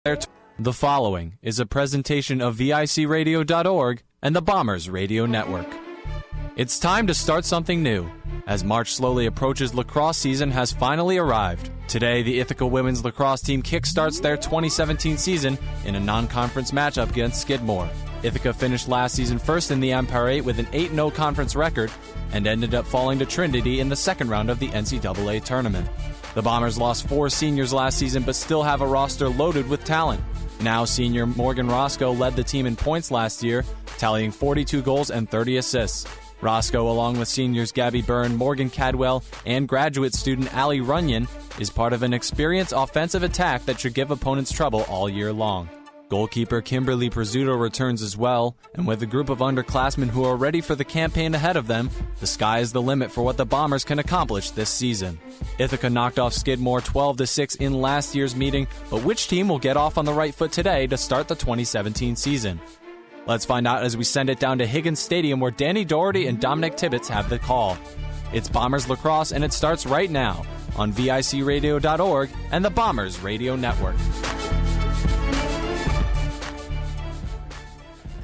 The following is a presentation of VICRadio.org and the Bombers Radio Network. It's time to start something new. As March slowly approaches, lacrosse season has finally arrived. Today, the Ithaca women's lacrosse team kickstarts their 2017 season in a non-conference matchup against Skidmore. Ithaca finished last season first in the Empire 8 with an 8-0 conference record and ended up falling to Trinity in the second round of the NCAA tournament. The Bombers lost 4 seniors last season but still have a roster loaded with talent. Now senior Morgan Roscoe led the team in points last year, tallying 42 goals and 30 assists. Roscoe, along with seniors Gabby Byrne, Morgan Cadwell, and graduate student Allie Runyon, is part of an experienced offensive attack that should give opponents trouble all year long. Goalkeeper Kimberly Prezzuto returns as well, and with a group of underclassmen who are ready for the campaign ahead of them, the sky is the limit for what the Bombers can accomplish this season. Ithaca knocked off Skidmore 12-6 in last year's meeting, but which team will get off on the right foot today to start the 2017 season? Let's find out as we send it down to Higgins Stadium, where Danny Doherty and Dominic Tibbets have the call. It's Bombers Lacrosse, and it starts right now on VICRadio.org and the Bombers Radio Network.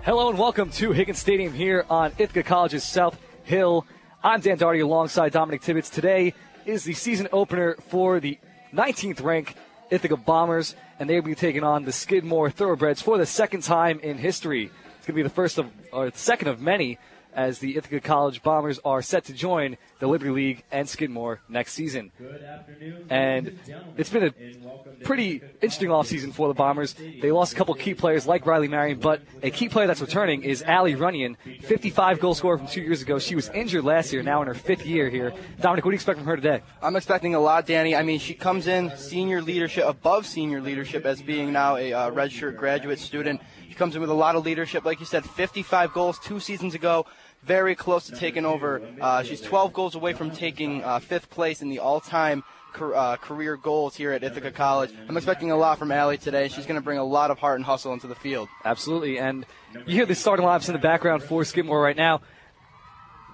Hello and welcome to Higgins Stadium here on Ithaca College's South Hill. I'm Dan Doherty alongside Dominic Tibbets. Today is the season opener for the 19th ranked Ithaca Bombers, and they'll be taking on the Skidmore Thoroughbreds for the second time in history. It's going to be the second of many, as the Ithaca College Bombers are set to join the Liberty League and Skidmore next season. Good afternoon. And it's been a pretty interesting offseason for the Bombers. They lost a couple key players like Riley Marion, but a key player that's returning is Allie Runyon, 55-goal scorer from 2 years ago. She was injured last year, now in her 5th year here. Dominic, what do you expect from her today? I'm expecting a lot, Danny. I mean, she comes in above senior leadership as being now a redshirt graduate student. She comes in with a lot of leadership. Like you said, 55 goals 2 seasons ago. Very close to taking over. She's 12 goals away from taking 5th place in the all-time career goals here at Ithaca College. I'm expecting a lot from Allie today. She's going to bring a lot of heart and hustle into the field. Absolutely, and you hear the starting lineups in the background for Skidmore right now.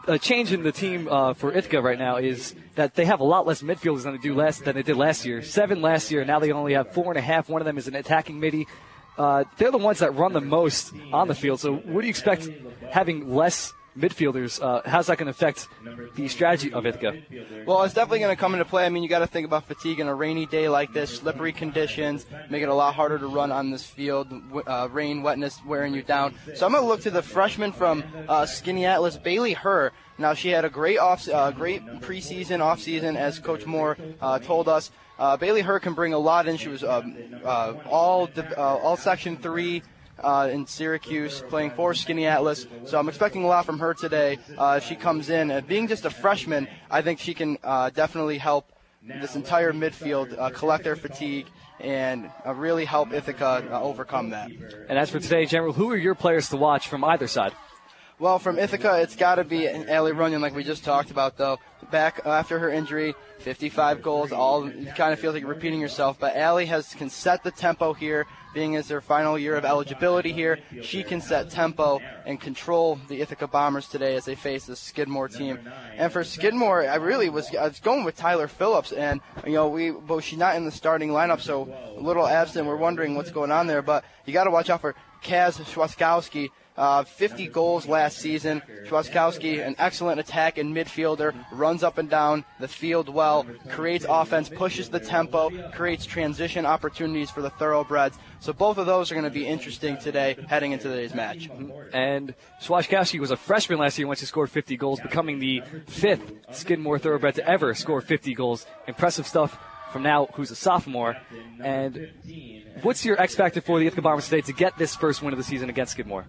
A change in the team for Ithaca right now is that they have a lot less midfielders than they did last year. 7 last year, now they only have 4.5. One of them is an attacking midi. They're the ones that run the most on the field. So what do you expect having less midfielders? How's that going to affect the strategy of Ithaca? Well, it's definitely going to come into play. I mean, you got to think about fatigue in a rainy day like this, slippery conditions, make it a lot harder to run on this field, rain, wetness wearing you down. So I'm going to look to the freshman from Skinny Atlas, Bailey Herr. Now, she had a great preseason, offseason, as Coach Moore told us. Bailey Herr can bring a lot in. She was all Section 3 in Syracuse, playing for Skinny Atlas. So I'm expecting a lot from her today. If she comes in, being just a freshman, I think she can definitely help this entire midfield collect their fatigue and really help Ithaca overcome that. And as for today, General, who are your players to watch from either side? Well, from Ithaca, it's got to be Allie Runyon, like we just talked about, though. Back after her injury, 55 goals, it kind of feels like you're repeating yourself. But Allie can set the tempo here, being as their final year of eligibility here. She can set tempo and control the Ithaca Bombers today as they face the Skidmore team. And for Skidmore, I was going with Tyler Phillips, and she's not in the starting lineup, so a little absent. We're wondering what's going on there, but you got to watch out for Kaz Schwaskowski. 50 goals last season. Schwaskowski, an excellent attack and midfielder, runs up and down the field well, creates offense, pushes the tempo, creates transition opportunities for the Thoroughbreds. So both of those are going to be interesting today, heading into today's match. And Schwaskowski was a freshman last year when she scored 50 goals, becoming the 5th Skidmore Thoroughbred to ever score 50 goals. Impressive stuff from now, who's a sophomore. And what's your X factor for the Ithaca Bombers today to get this first win of the season against Skidmore?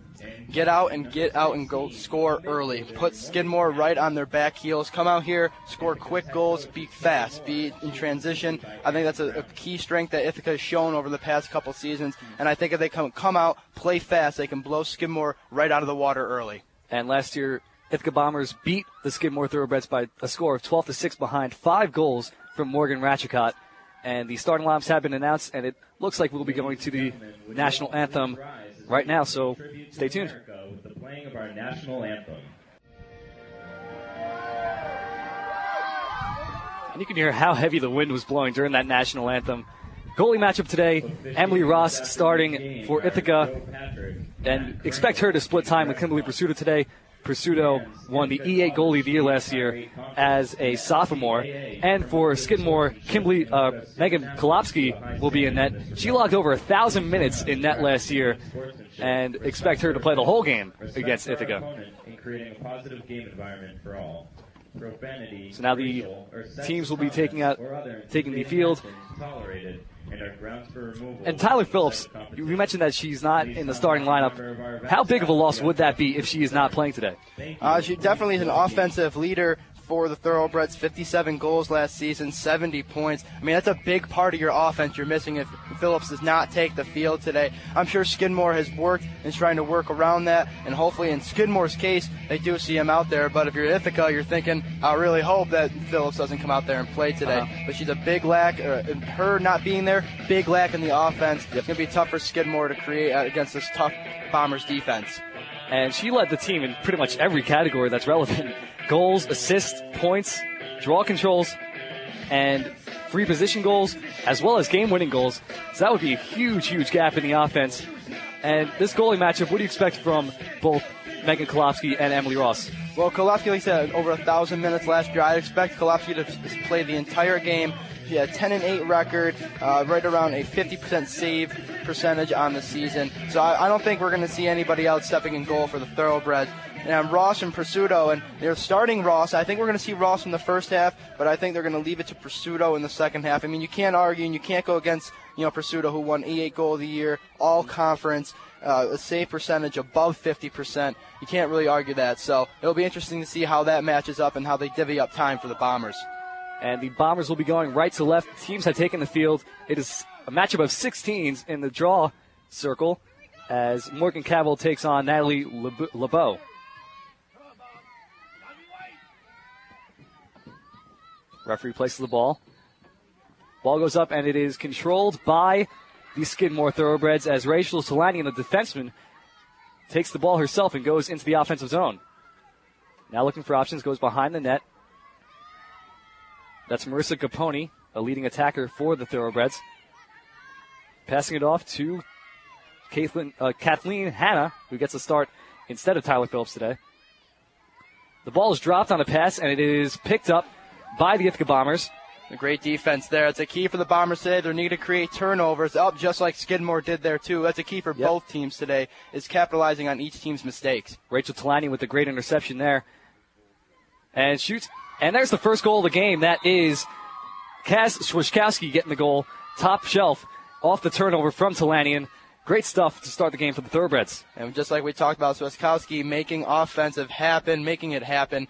Get out and go score early. Put Skidmore right on their back heels. Come out here, score quick goals, be fast, be in transition. I think that's a key strength that Ithaca has shown over the past couple seasons. And I think if they come out, play fast, they can blow Skidmore right out of the water early. And last year, Ithaca Bombers beat the Skidmore Thoroughbreds by a score of 12-6 behind, 5 goals from Morgan Ratchicott. And the starting lineups have been announced, and it looks like we'll be going to the national anthem right now, so stay tuned. The playing of our national anthem. And you can hear how heavy the wind was blowing during that national anthem. Goalie matchup today, Emily Ross starting for Ithaca, and expect her to split time with Kimberly Pursuto today. Pursuto won the E8 Goalie of the Year last year as a sophomore. And for Skidmore, Megan Kolopsky will be in net. She logged over 1,000 minutes in net last year, and expect her to play the whole game against Ithaca. Creating a positive game environment for all. So now the teams will be taking the field. And Tyler Phillips, we mentioned that she's not in the starting lineup. How big of a loss would that be if she is not playing today? She definitely is an offensive leader for the Thoroughbreds. 57 goals last season, 70 points. I mean, that's a big part of your offense you're missing if Phillips does not take the field today. I'm sure Skidmore has worked and is trying to work around that, and hopefully in Skidmore's case, they do see him out there. But if you're Ithaca, you're thinking, I really hope that Phillips doesn't come out there and play today. But she's a big lack. Her not being there, big lack in the offense. It's going to be tough for Skidmore to create against this tough Bombers defense. And she led the team in pretty much every category that's relevant. Goals, assists, points, draw controls, and free position goals, as well as game-winning goals. So that would be a huge, huge gap in the offense. And this goalie matchup, what do you expect from both Megan Kolopsky and Emily Ross? Well, Kolopsky, like I said, over 1,000 minutes last year. I expect Kolopsky to play the entire game. She had a 10-8 record, right around a 50% save percentage on the season. So I don't think we're going to see anybody else stepping in goal for the Thoroughbreds. And Ross and Pursuto, and they're starting Ross. I think we're going to see Ross in the first half, but I think they're going to leave it to Pursuto in the second half. I mean, you can't argue, and you can't go against, Pursuto, who won E8 Goal of the Year, all conference, a save percentage above 50%. You can't really argue that. So it'll be interesting to see how that matches up and how they divvy up time for the Bombers. And the Bombers will be going right to left. Teams have taken the field. It is a matchup of 16s in the draw circle as Morgan Cavill takes on Natalie LeBeau. Referee places the ball. Ball goes up, and it is controlled by the Skidmore Thoroughbreds as Rachel Solani, the defenseman, takes the ball herself and goes into the offensive zone. Now looking for options, goes behind the net. That's Marissa Caponi, a leading attacker for the Thoroughbreds. Passing it off to Kathleen Hanna, who gets a start instead of Tyler Phillips today. The ball is dropped on a pass, and it is picked up by the Ithaca Bombers. A great defense there. It's a key for the Bombers today. They need to create turnovers up just like Skidmore did there, too. That's a key for both teams today, is capitalizing on each team's mistakes. Rachel Talani with a great interception there. And shoots. And there's the first goal of the game. That is Kaz Schwiskowski getting the goal. Top shelf off the turnover from Talanian. Great stuff to start the game for the Thoroughbreds. And just like we talked about, Schwiskowski making offensive happen, making it happen,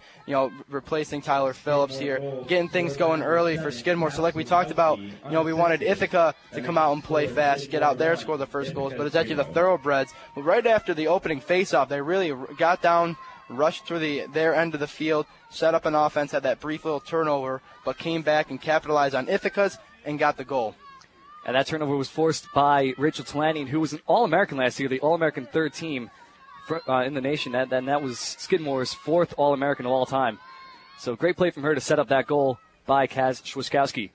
replacing Tyler Phillips here, getting things going early for Skidmore. So like we talked about, we wanted Ithaca to come out and play fast, get out there, score the first goals, but it's actually the Thoroughbreds. But right after the opening faceoff, they really got down, rushed through their end of the field, set up an offense, had that brief little turnover, but came back and capitalized on Ithaca's and got the goal. And that turnover was forced by Rachel Talanian, who was an All-American last year, the All-American third team in the nation. That was Skidmore's fourth All-American of all time. So great play from her to set up that goal by Kaz Schwiskowski.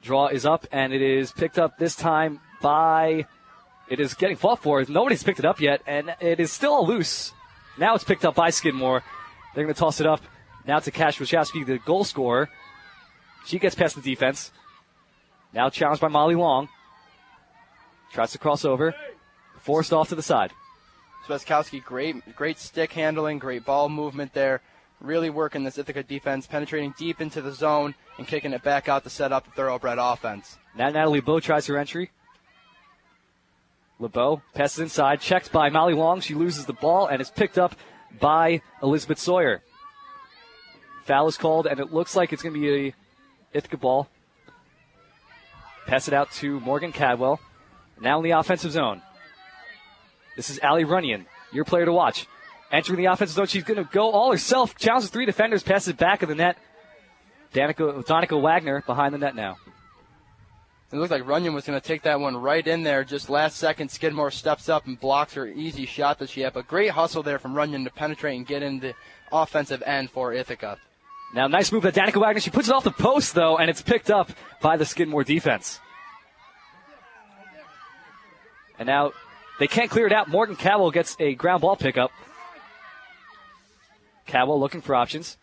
Draw is up, and it is picked up this time by... It is getting fought for. Nobody's picked it up yet, and it is still loose. Now it's picked up by Skidmore. They're going to toss it up now to Kaz Schwiskowski, the goal scorer. She gets past the defense. Now challenged by Molly Long. Tries to cross over. Forced off to the side. Schwiskowski, great stick handling, great ball movement there. Really working this Ithaca defense, penetrating deep into the zone and kicking it back out to set up the Thoroughbred offense. Now Natalie LeBeau tries her entry. LeBeau passes inside, checked by Molly Long. She loses the ball and is picked up by Elizabeth Sawyer. Foul is called, and it looks like it's going to be a Ithaca ball. Pass it out to Morgan Cadwell. Now in the offensive zone. This is Allie Runyon, your player to watch. Entering the offensive zone, she's going to go all herself. Challenges three defenders, passes it back of the net. Danica Wagner behind the net now. It looked like Runyon was going to take that one right in there. Just last second, Skidmore steps up and blocks her easy shot that she had. But great hustle there from Runyon to penetrate and get in the offensive end for Ithaca. Now, nice move by Danica Wagner. She puts it off the post, though, and it's picked up by the Skidmore defense. And now they can't clear it out. Morgan Cadwell gets a ground ball pickup. Cadwell looking for options.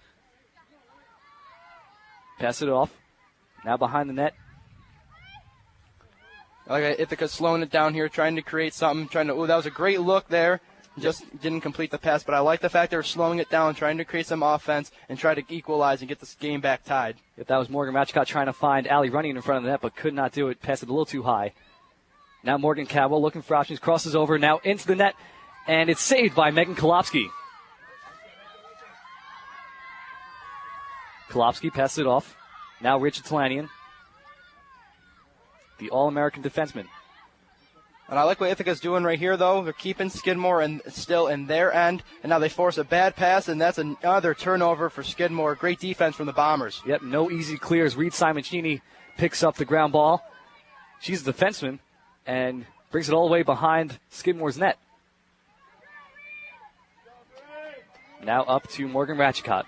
Pass it off. Now behind the net. Like Ithaca slowing it down here, trying to create something. That was a great look there. Just didn't complete the pass, but I like the fact they were slowing it down, trying to create some offense and try to equalize and get this game back tied. If that was Morgan Ratchcott trying to find Allie Runyon in front of the net, but could not do it. Passed it a little too high. Now Morgan Cadwell looking for options, crosses over, now into the net, and it's saved by Megan Kolopsky. Kolopsky passes it off. Now Richard Talanian, the All-American defenseman. And I like what Ithaca's doing right here, though. They're keeping Skidmore still in their end, and now they force a bad pass, and that's another turnover for Skidmore. Great defense from the Bombers. Yep, no easy clears. Reed Simoncini picks up the ground ball. She's the defenseman and brings it all the way behind Skidmore's net. Now up to Morgan Ratchcott.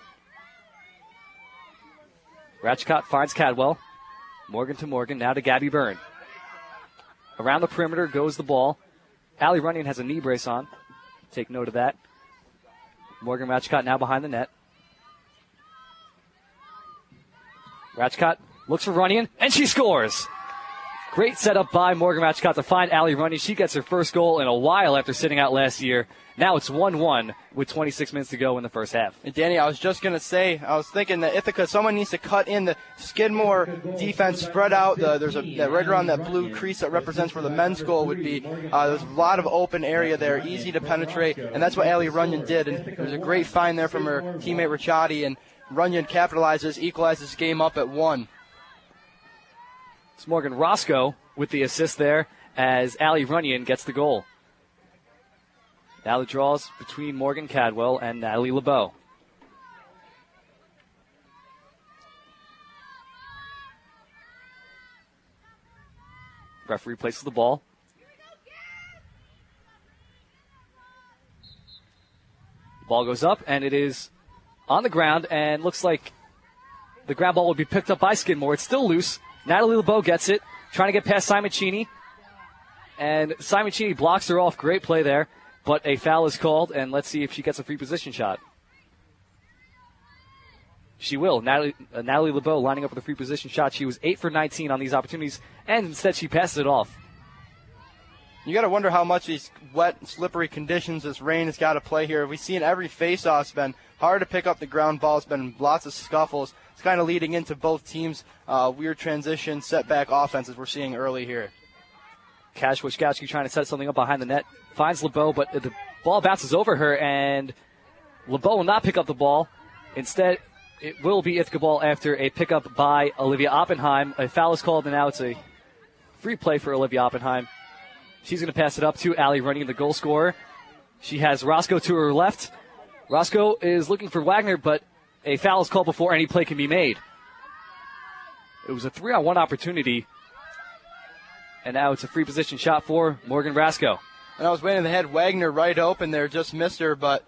Ratchcott finds Cadwell. Morgan to Morgan, now to Gabby Byrne. Around the perimeter goes the ball. Allie Runyon has a knee brace on. Take note of that. Morgan Ratchcott now behind the net. Ratchcott looks for Runyon, and she scores! Great setup by Morgan Ratchcott to find Allie Runyon. She gets her first goal in a while after sitting out last year. Now it's 1-1 with 26 minutes to go in the first half. And Danny, I was just going to say, I was thinking that Ithaca, someone needs to cut in the Skidmore defense, spread out. There's that right around that blue crease that represents where the men's goal would be. There's a lot of open area there, easy to penetrate, and that's what Allie Runyon did. And there was a great find there from her teammate Ricciardi, and Runyon capitalizes, equalizes this game up at 1. It's Morgan Roscoe with the assist there as Allie Runyon gets the goal. Now the draws between Morgan Cadwell and Natalie LeBeau. Referee places the ball. Ball goes up, and it is on the ground, and looks like the ground ball will be picked up by Skidmore. It's still loose. Natalie LeBeau gets it, trying to get past Simoncini, and Simoncini blocks her off. Great play there. But a foul is called, and let's see if she gets a free position shot. She will. Natalie LeBeau lining up with a free position shot. She was 8 for 19 on these opportunities, and instead she passes it off. You got to wonder how much these wet, slippery conditions, this rain has got to play here. We've seen every face-off. It's been hard to pick up the ground ball. It's been lots of scuffles. It's kind of leading into both teams' weird transition, setback offenses we're seeing early here. Cash Wischkowski trying to set something up behind the net. Finds LeBeau, but the ball bounces over her, and LeBeau will not pick up the ball. Instead, it will be Ithaca ball after a pickup by Olivia Oppenheim. A foul is called, and now it's a free play for Olivia Oppenheim. She's going to pass it up to Allie Runyon, the goal scorer. She has Roscoe to her left. Roscoe is looking for Wagner, but a foul is called before any play can be made. It was a 3-on-1 opportunity. And now it's a free position shot for Morgan Roscoe. And I was waiting, they had Wagner right open there, just missed her, but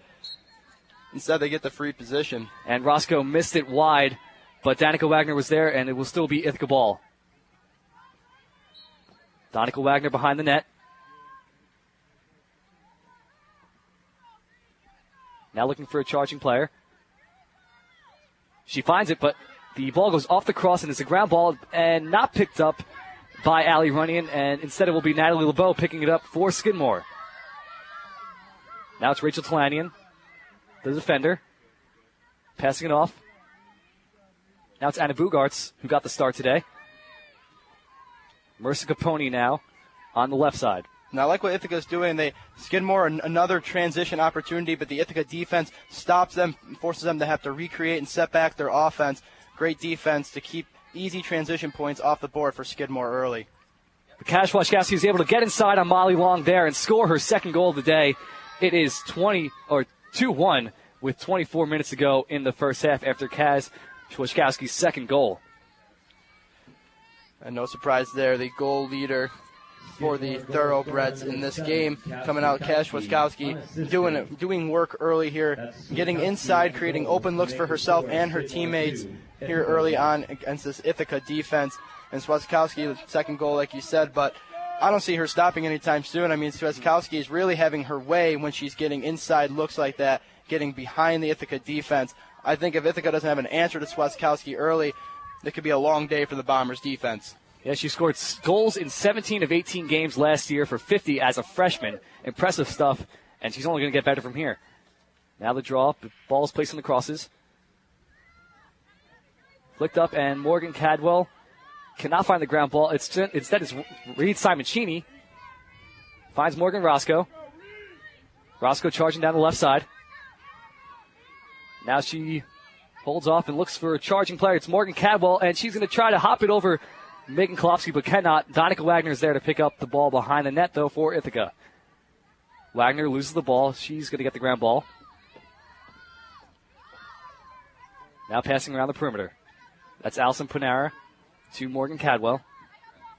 instead they get the free position. And Roscoe missed it wide, but Danica Wagner was there, and it will still be Ithaca ball. Danica Wagner behind the net. Now looking for a charging player. She finds it, but the ball goes off the cross, and it's a ground ball and not picked up by Allie Runyon, and instead it will be Natalie LeBeau picking it up for Skidmore. Now it's Rachel Talanian, the defender, passing it off. Now it's Anna Bugarts, who got the start today. Mercer Capone now on the left side. Now, I like what Ithaca's doing. Skidmore another transition opportunity, but the Ithaca defense stops them, forces them to have to recreate and set back their offense. Great defense to keep easy transition points off the board for Skidmore early. Cash Wischkowski is able to get inside on Molly Long there and score her second goal of the day. It is 2-1 with 24 minutes to go in the first half after Cash Wischkowski's second goal. And no surprise there, the goal leader for the Thoroughbreds in this game coming out. Cash Wischkowski doing work early here, getting inside, creating open looks for herself and her teammates here early on against this Ithaca defense. And Wischkowski, the second goal, like you said, but I don't see her stopping anytime soon. I mean, Sweskowski is really having her way when she's getting inside looks like that, getting behind the Ithaca defense. I think if Ithaca doesn't have an answer to Sweskowski early, it could be a long day for the Bombers' defense. Yeah, she scored goals in 17 of 18 games last year for 50 as a freshman. Impressive stuff, and she's only going to get better from here. Now the draw, the ball is placed in the crosses. Flicked up, and Morgan Cadwell cannot find the ground ball. Instead, it's Reed Simoncini. Finds Morgan Roscoe. Roscoe charging down the left side. Now she holds off and looks for a charging player. It's Morgan Cadwell, and she's going to try to hop it over Megan Kolofsky, but cannot. Donica Wagner is there to pick up the ball behind the net, though, for Ithaca. Wagner loses the ball. She's going to get the ground ball. Now passing around the perimeter. That's Allison Panara to Morgan Cadwell.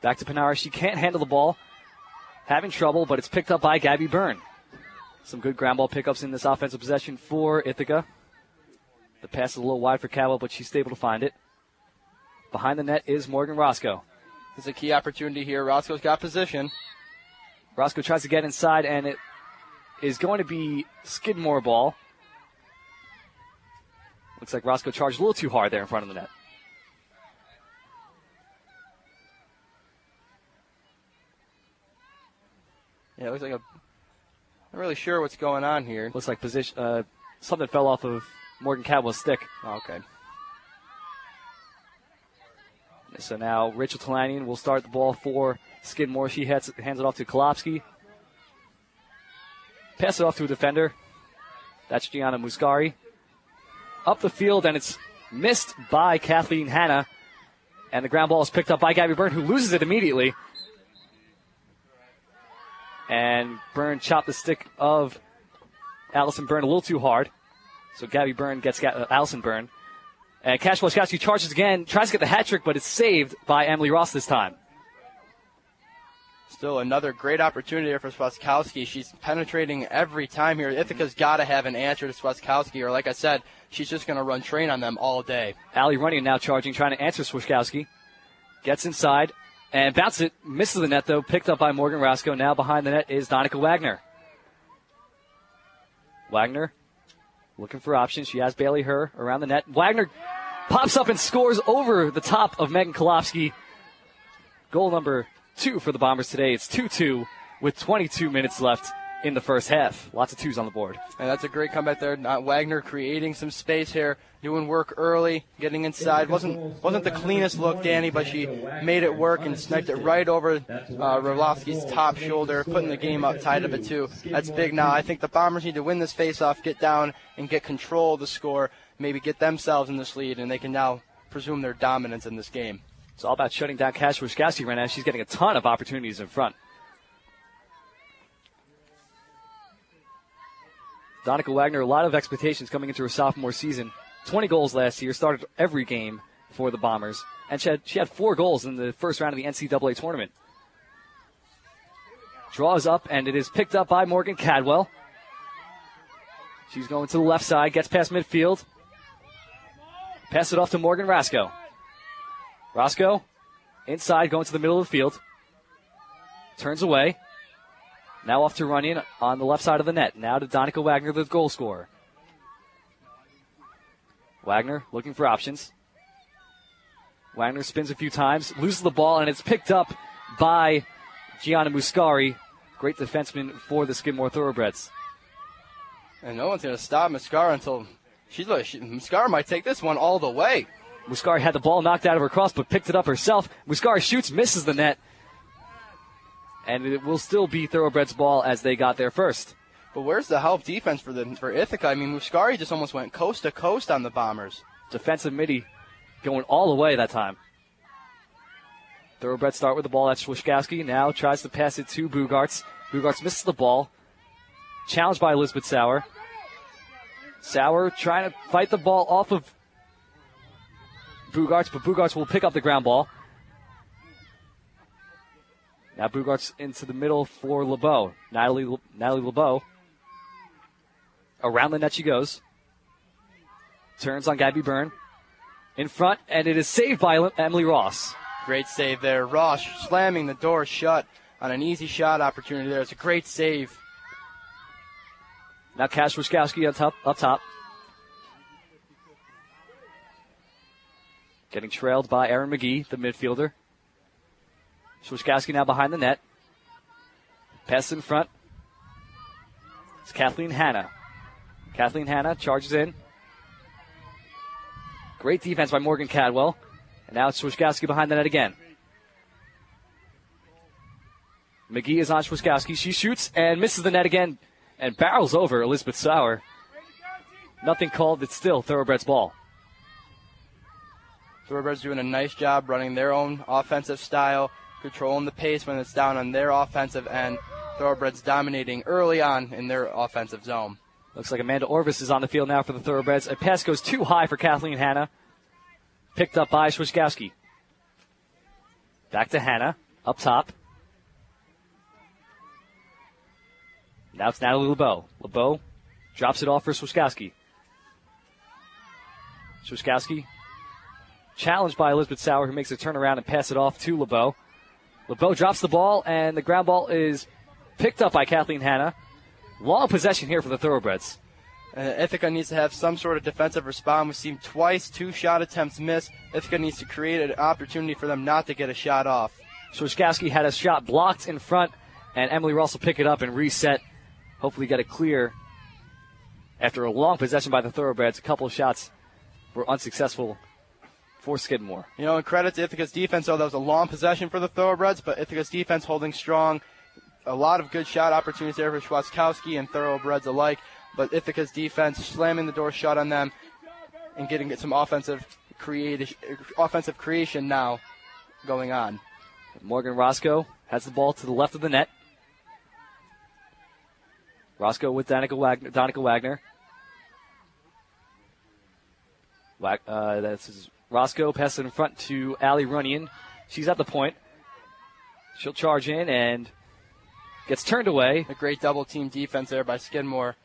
Back to Panara. She can't handle the ball. Having trouble, but it's picked up by Gabby Byrne. Some good ground ball pickups in this offensive possession for Ithaca. The pass is a little wide for Cadwell, but she's able to find it. Behind the net is Morgan Roscoe. This is a key opportunity here. Roscoe's got position. Roscoe tries to get inside, and it is going to be Skidmore ball. Looks like Roscoe charged a little too hard there in front of the net. Yeah, it looks like I'm not really sure what's going on here. Looks like position something fell off of Morgan Cadwell's stick. Oh, okay. So now Rachel Talanian will start the ball for Skidmore. She hands it off to Kolofsky. Pass it off to a defender. That's Gianna Muscari. Up the field, and it's missed by Kathleen Hanna. And the ground ball is picked up by Gabby Byrne, who loses it immediately. And Byrne chopped the stick of Allison Byrne a little too hard. So Gabby Byrne gets Allison Byrne. And Cash Wachowski charges again, tries to get the hat trick, but it's saved by Emily Ross this time. Still another great opportunity here for Sweskowski. She's penetrating every time here. Ithaca's got to have an answer to Sweskowski, or like I said, she's just going to run train on them all day. Allie Runyon now charging, trying to answer Sweskowski. Gets inside and bounces it. Misses the net, though. Picked up by Morgan Roscoe. Now behind the net is Donica Wagner. Wagner looking for options. She has Bailey Herr around the net. Wagner pops up and scores over the top of Megan Kolofsky. Goal number 2 for the Bombers today. It's 2-2 with 22 minutes left in the first half. Lots of twos on the board. And that's a great comeback there. Wagner creating some space here, doing work early, getting inside. Wasn't the cleanest look, Danny, but she made it work and sniped it right over Rowlowski's top shoulder, putting the game up, tied up at 2. That's big now. I think the Bombers need to win this faceoff, get down and get control of the score, maybe get themselves in this lead, and they can now presume their dominance in this game. It's all about shutting down Cash Wachowski right now. She's getting a ton of opportunities in front. Donica Wagner, a lot of expectations coming into her sophomore season. 20 goals last year, started every game for the Bombers. And she had 4 goals in the first round of the NCAA tournament. Draws up, and it is picked up by Morgan Cadwell. She's going to the left side, gets past midfield. Pass it off to Morgan Roscoe. Roscoe, inside, going to the middle of the field. Turns away. Now off to Runyon on the left side of the net. Now to Donica Wagner, the goal scorer. Wagner looking for options. Wagner spins a few times, loses the ball, and it's picked up by Gianna Muscari. Great defenseman for the Skidmore Thoroughbreds. And no one's going to stop Muscari until Muscari might take this one all the way. Muscari had the ball knocked out of her cross, but picked it up herself. Muscari shoots, misses the net. And it will still be Thoroughbreds' ball as they got there first. But where's the help defense for Ithaca? I mean, Muscari just almost went coast to coast on the Bombers. Defensive midi going all the way that time. Thoroughbreds start with the ball at Swishkowski. Now tries to pass it to Bugarts. Bugarts misses the ball. Challenged by Elizabeth Sauer. Sauer trying to fight the ball off of Bugarts, but Bugarts will pick up the ground ball. Now Bugarts into the middle for LeBeau. Natalie LeBeau. Around the net she goes. Turns on Gabby Byrne. In front, and it is saved by Emily Ross. Great save there. Ross slamming the door shut on an easy shot opportunity there. It's a great save. Now Cash Wiskowski up top. Getting trailed by Aaron McGee, the midfielder. Wiskowski now behind the net. Pass in front. It's Kathleen Hanna. Kathleen Hanna charges in. Great defense by Morgan Cadwell. And now it's Wiskowski behind the net again. McGee is on Wiskowski. She shoots and misses the net again and barrels over Elizabeth Sauer. Nothing called. It's still Thoroughbreds ball. Thoroughbreds doing a nice job running their own offensive style, controlling the pace when it's down on their offensive end. Thoroughbreds dominating early on in their offensive zone. Looks like Amanda Orvis is on the field now for the Thoroughbreds. A pass goes too high for Kathleen Hanna. Picked up by Wiskowski. Back to Hanna, up top. Now it's Natalie LeBeau. LeBeau drops it off for Wiskowski. Wiskowski challenged by Elizabeth Sauer, who makes a turnaround and pass it off to LeBeau. LeBeau drops the ball, and the ground ball is picked up by Kathleen Hanna. Long possession here for the Thoroughbreds. Ithaca needs to have some sort of defensive response. We've seen twice 2 shot attempts miss. Ithaca needs to create an opportunity for them not to get a shot off. Wiskowski had a shot blocked in front, and Emily Ross will pick it up and reset. Hopefully get it clear. After a long possession by the Thoroughbreds, a couple of shots were unsuccessful for Skidmore. You know, and credit to Ithaca's defense, though. That was a long possession for the Thoroughbreds, but Ithaca's defense holding strong. A lot of good shot opportunities there for Schwatzkowski and Thoroughbreds alike, but Ithaca's defense slamming the door shut on them and getting some offensive creation now going on. Morgan Roscoe has the ball to the left of the net. Roscoe with Danica Wagner. That's Roscoe passes in front to Allie Runyon. She's at the point. She'll charge in and gets turned away. A great double-team defense there by Skidmore.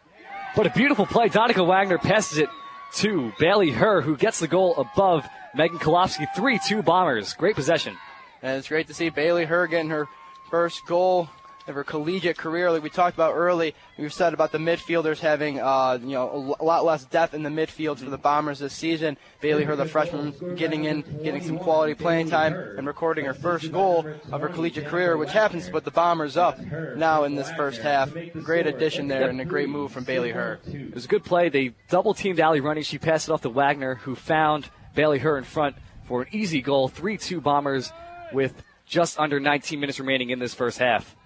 But a beautiful play. Danica Wagner passes it to Bailey Herr, who gets the goal above Megan Kolofsky. 3-2 Bombers. Great possession. And it's great to see Bailey Herr getting her first goal of her collegiate career. Like we talked about early, we've said about the midfielders having a lot less depth in the midfield for the Bombers this season. Bailey Herr, the freshman, getting some quality playing time and recording her first goal of her collegiate career, which happens to put the Bombers up now in this first half. Great addition there and a great move from Bailey Herr. It was a good play. They double-teamed Allie Running. She passed it off to Wagner, who found Bailey Herr in front for an easy goal. 3-2 Bombers with just under 19 minutes remaining in this first half.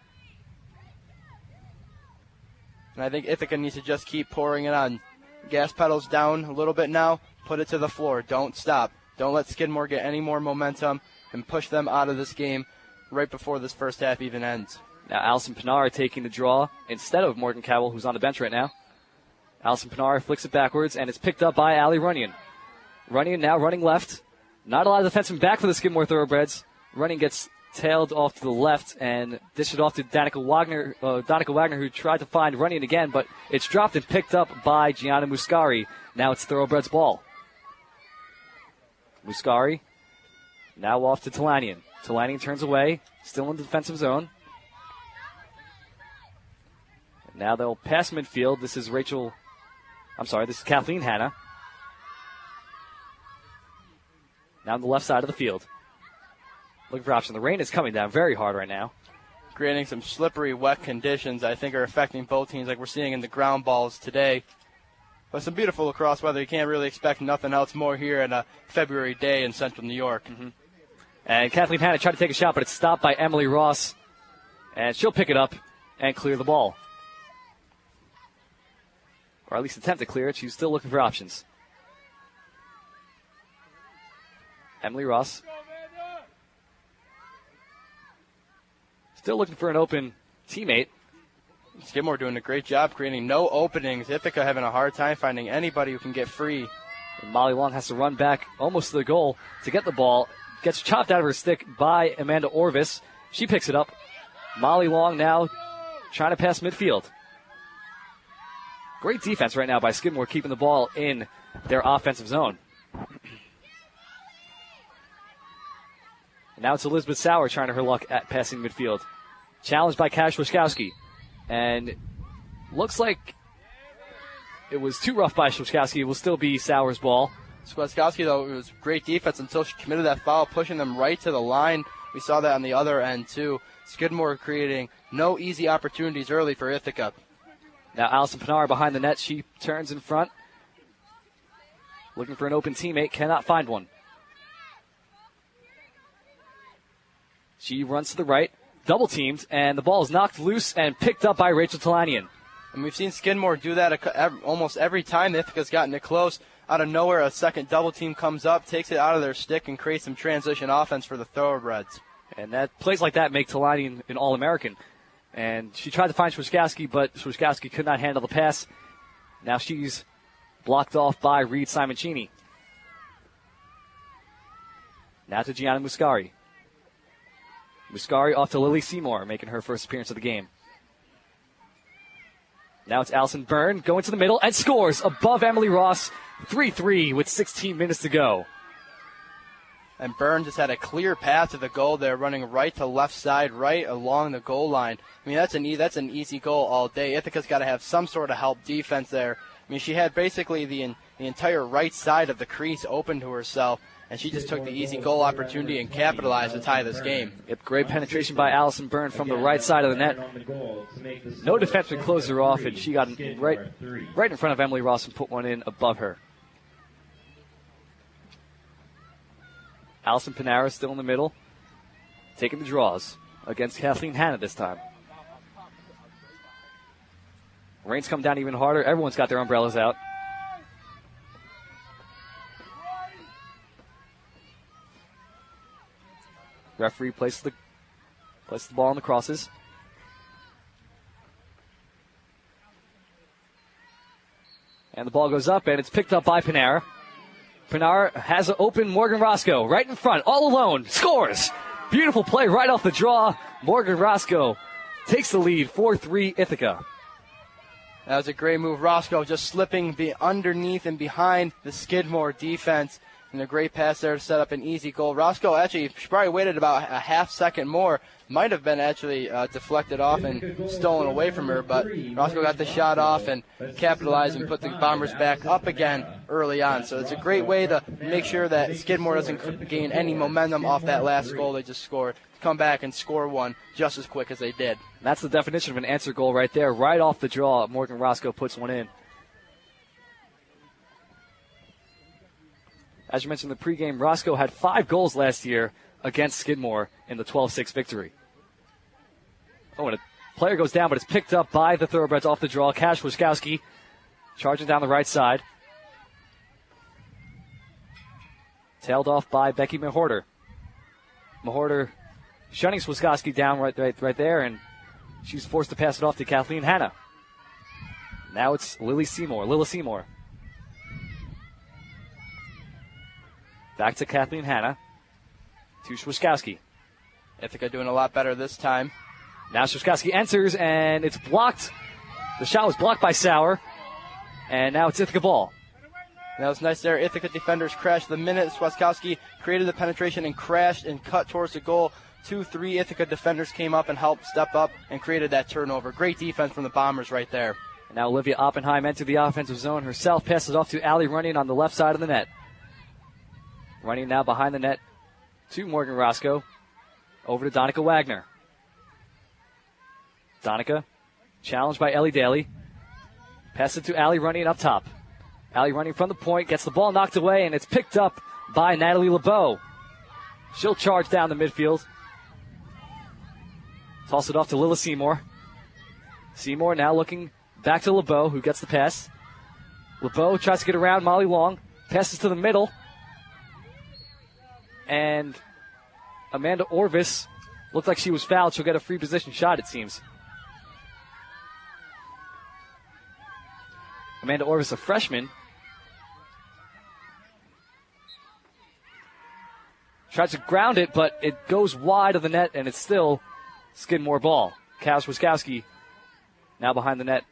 And I think Ithaca needs to just keep pouring it on. Gas pedals down a little bit now. Put it to the floor. Don't stop. Don't let Skidmore get any more momentum and push them out of this game right before this first half even ends. Now Allison Pinara taking the draw instead of Morgan Cowell, who's on the bench right now. Allison Pinara flicks it backwards, and it's picked up by Allie Runyon. Runyon now running left. Not a lot of defensemen back for the Skidmore Thoroughbreds. Runyon gets tailed off to the left and dished it off to Danica Wagner, who tried to find Runyon again, but it's dropped and picked up by Gianna Muscari. Now it's Thoroughbreds ball. Muscari now off to Talanian. Talanian turns away, still in the defensive zone. And now they'll pass midfield. This is Kathleen Hanna. Now on the left side of the field. Looking for option. The rain is coming down very hard right now. Creating some slippery, wet conditions I think are affecting both teams like we're seeing in the ground balls today. But some beautiful lacrosse weather. You can't really expect nothing else more here on a February day in central New York. Mm-hmm. And Kathleen Hanna tried to take a shot, but it's stopped by Emily Ross. And she'll pick it up and clear the ball. Or at least attempt to clear it. She's still looking for options. Emily Ross. Still looking for an open teammate. Skidmore doing a great job creating no openings. Ithaca having a hard time finding anybody who can get free. And Molly Long has to run back almost to the goal to get the ball. Gets chopped out of her stick by Amanda Orvis. She picks it up. Molly Long now trying to pass midfield. Great defense right now by Skidmore, keeping the ball in their offensive zone. And now it's Elizabeth Sauer trying her luck at passing midfield. Challenged by Kash Wiskowski. And looks like it was too rough by Wiskowski. It will still be Sauer's ball. Wiskowski, though, it was great defense until she committed that foul, pushing them right to the line. We saw that on the other end, too. Skidmore creating no easy opportunities early for Ithaca. Now Allison Pinar behind the net. She turns in front. Looking for an open teammate. Cannot find one. She runs to the right. Double teamed. And the ball is knocked loose and picked up by Rachel Talanian. And we've seen Skidmore do that almost every time Ithaca's gotten it close. Out of nowhere, a second double team comes up, takes it out of their stick, and creates some transition offense for the Thoroughbreds. And that plays like that make Talanian an All-American. And she tried to find Swiskowski, but Swiskowski could not handle the pass. Now she's blocked off by Reed Simoncini. Now to Gianna Muscari. Muscari off to Lily Seymour, making her first appearance of the game. Now it's Allison Byrne going to the middle and scores above Emily Ross. 3-3 with 16 minutes to go. And Byrne just had a clear path to the goal there, running right to left side, right along the goal line. I mean, that's an easy goal all day. Ithaca's got to have some sort of help defense there. I mean, she had basically the entire right side of the crease open to herself, and she just took the easy goal opportunity and capitalized to tie this game. Yep, great penetration by Allison Byrne from the right side of the net. No defenseman closed her off, and she got right in front of Emily Ross and put one in above her. Allison Panara still in the middle, taking the draws against Kathleen Hanna this time. Rain's come down even harder. Everyone's got their umbrellas out. Referee places the ball on the crosses. And the ball goes up, and it's picked up by Panara. Pinar has an open Morgan Roscoe right in front, all alone, scores. Beautiful play right off the draw. Morgan Roscoe takes the lead, 4-3 Ithaca. That was a great move. Roscoe just slipping underneath and behind the Skidmore defense. And a great pass there to set up an easy goal. Roscoe actually, she probably waited about a half second more. Might have been actually deflected off and stolen away from her, but Roscoe got the shot off and capitalized and put the Bombers back up again early on. So it's a great way to make sure that Skidmore doesn't gain any momentum off that last goal they just scored. Come back and score one just as quick as they did. That's the definition of an answer goal right there. Right off the draw, Morgan Roscoe puts one in. As you mentioned in the pregame, Roscoe had 5 goals last year against Skidmore in the 12-6 victory. Oh, and a player goes down, but it's picked up by the Thoroughbreds off the draw. Kash Wiskowski charging down the right side. Tailed off by Becky Mahorter. Mahorter shutting Wiskowski down right there, and she's forced to pass it off to Kathleen Hanna. Now it's Lily Seymour. Back to Kathleen Hanna. To Swiskowski. Ithaca doing a lot better this time. Now Swiskowski enters, and it's blocked. The shot was blocked by Sauer. And now it's Ithaca ball. That was nice there. Ithaca defenders crashed the minute Swiskowski created the penetration and crashed and cut towards the goal. 2-3 Ithaca defenders came up and helped step up and created that turnover. Great defense from the Bombers right there. And now Olivia Oppenheim entered the offensive zone herself. Passes off to Allie Runyon on the left side of the net. Running now behind the net to Morgan Roscoe. Over to Donica Wagner. Donica challenged by Ellie Daly. Pass it to Allie Runyon up top. Allie running from the point, gets the ball knocked away, and it's picked up by Natalie LeBeau. She'll charge down the midfield. Toss it off to Lila Seymour. Seymour now looking back to LeBeau, who gets the pass. LeBeau tries to get around Molly Long. Passes to the middle. And Amanda Orvis looked like she was fouled. She'll get a free position shot, it seems. Amanda Orvis, a freshman. Tries to ground it, but it goes wide of the net, and it's still Skidmore ball. Kaz Wiskowski now behind the net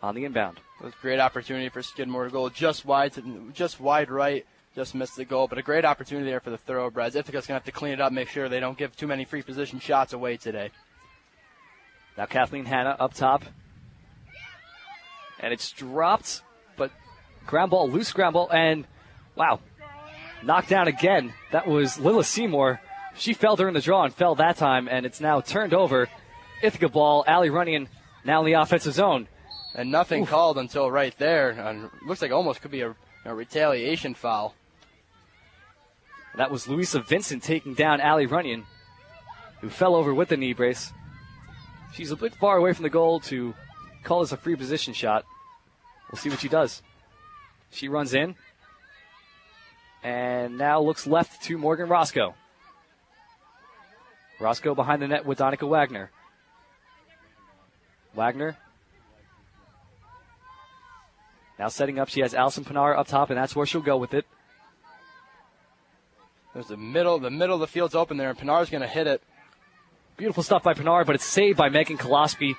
on the inbound. It was a great opportunity for Skidmore to goal. Just wide right. Just missed the goal, but a great opportunity there for the Thoroughbreds. Ithaca's going to have to clean it up, make sure they don't give too many free position shots away today. Now Kathleen Hanna up top. And it's dropped, but ground ball, loose ground ball, and wow, knocked down again. That was Lila Seymour. She fell during the draw and fell that time, and it's now turned over. Ithaca ball, Allie Runyon now in the offensive zone. And nothing called until right there. And looks like almost could be a retaliation foul. That was Louisa Vincent taking down Allie Runyon, who fell over with the knee brace. She's a bit far away from the goal to call this a free position shot. We'll see what she does. She runs in and now looks left to Morgan Roscoe. Roscoe behind the net with Donica Wagner. Wagner now setting up. She has Allison Pinar up top, and that's where she'll go with it. There's the middle of the field's open there, and Pinar's going to hit it. Beautiful stuff by Pinar, but it's saved by Megan Kolofsky.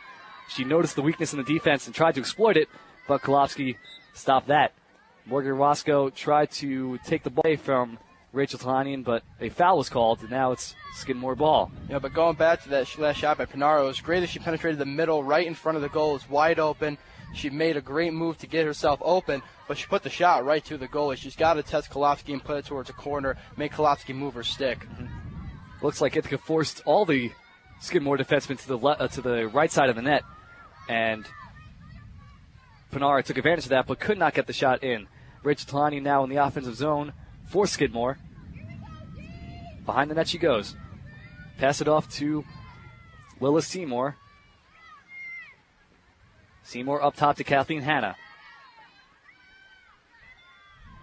She noticed the weakness in the defense and tried to exploit it, but Kolofsky stopped that. Morgan Roscoe tried to take the ball away from Rachel Talanian, but a foul was called, and now it's Skidmore ball. Yeah, but going back to that last shot by Pinar, it was great that she penetrated the middle right in front of the goal. It was wide open. She made a great move to get herself open, but she put the shot right to the goalie. She's got to test Kolofsky and put it towards a corner, make Kolofsky move her stick. Mm-hmm. Looks like Ithaca forced all the Skidmore defensemen to the right side of the net, and Pinar took advantage of that but could not get the shot in. Rachel Talani now in the offensive zone for Skidmore. Behind the net she goes. Pass it off to Lila Seymour. Seymour up top to Kathleen Hanna.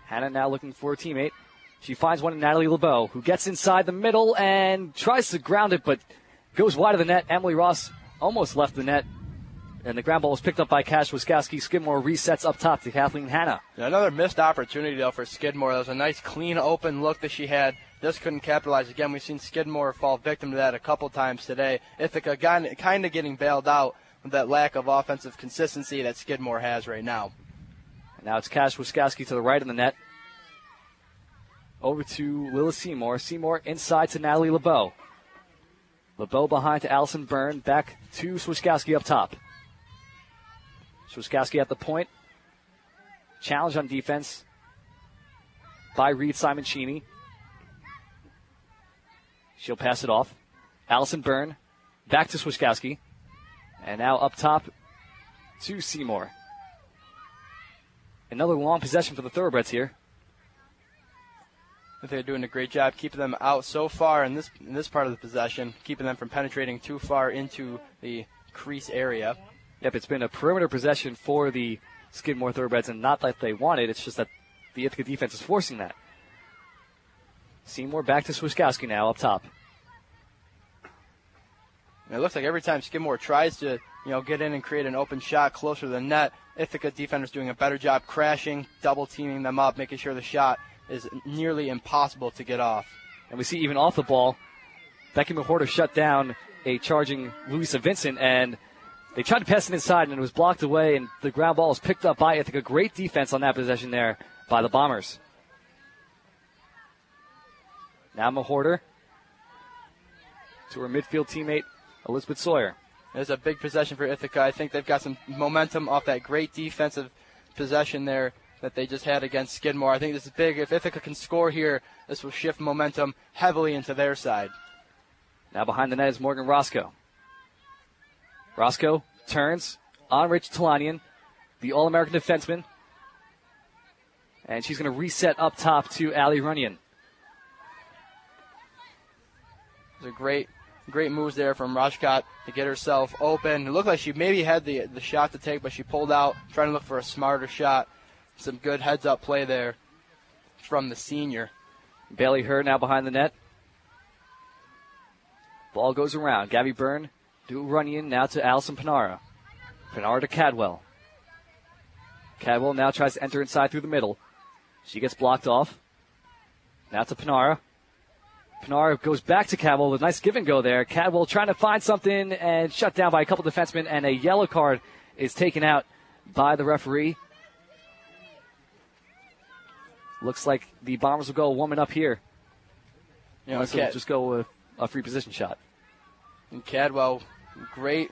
Hanna now looking for a teammate. She finds one in Natalie LeBeau, who gets inside the middle and tries to ground it, but goes wide of the net. Emily Ross almost left the net, and the ground ball was picked up by Cash Wiskowski. Skidmore resets up top to Kathleen Hanna. Yeah, another missed opportunity, though, for Skidmore. That was a nice, clean, open look that she had. Just couldn't capitalize. Again, we've seen Skidmore fall victim to that a couple times today. Ithaca kind of getting bailed out with that lack of offensive consistency that Skidmore has right now. And now it's Cash Wiskowski to the right of the net. Over to Lila Seymour. Seymour inside to Natalie LeBeau. LeBeau behind to Allison Byrne. Back to Swiskowski up top. Swiskowski at the point. Challenge on defense by Reed Simoncini. She'll pass it off. Allison Byrne. Back to Swiskowski. And now up top to Seymour. Another long possession for the Thoroughbreds here. They're doing a great job keeping them out so far in this part of the possession, keeping them from penetrating too far into the crease area. Yep, it's been a perimeter possession for the Skidmore Thoroughbreds, and not that they wanted. It's just that the Ithaca defense is forcing that. Seymour back to Swiskowski now up top. And it looks like every time Skidmore tries to get in and create an open shot closer to the net, Ithaca defenders doing a better job crashing, double teaming them up, making sure the shot is nearly impossible to get off. And we see even off the ball, Becky McWhorter shut down a charging Louisa Vincent, and they tried to pass it inside, and it was blocked away, and the ground ball was picked up by Ithaca. Great defense on that possession there by the Bombers. Now McWhorter to her midfield teammate, Elizabeth Sawyer. It's a big possession for Ithaca. I think they've got some momentum off that great defensive possession there that they just had against Skidmore. I think this is big. If Ithaca can score here, this will shift momentum heavily into their side. Now behind the net is Morgan Roscoe. Roscoe turns on Rachel Talanian, the All-American defenseman. And she's going to reset up top to Allie Runyon. There's a great moves there from Roshkot to get herself open. It looked like she maybe had the shot to take, but she pulled out, trying to look for a smarter shot. Some good heads-up play there from the senior. Bailey Hurd now behind the net. Ball goes around. Gabby Byrne to Runyon, now to Allison Pinara. Pinara to Cadwell. Cadwell now tries to enter inside through the middle. She gets blocked off. Now to Pinara. Pinara goes back to Cadwell with a nice give and go there. Cadwell trying to find something and shut down by a couple defensemen, and a yellow card is taken out by the referee. Looks like the Bombers will go warming up here. Unless they'll just go with a free position shot. And Cadwell, great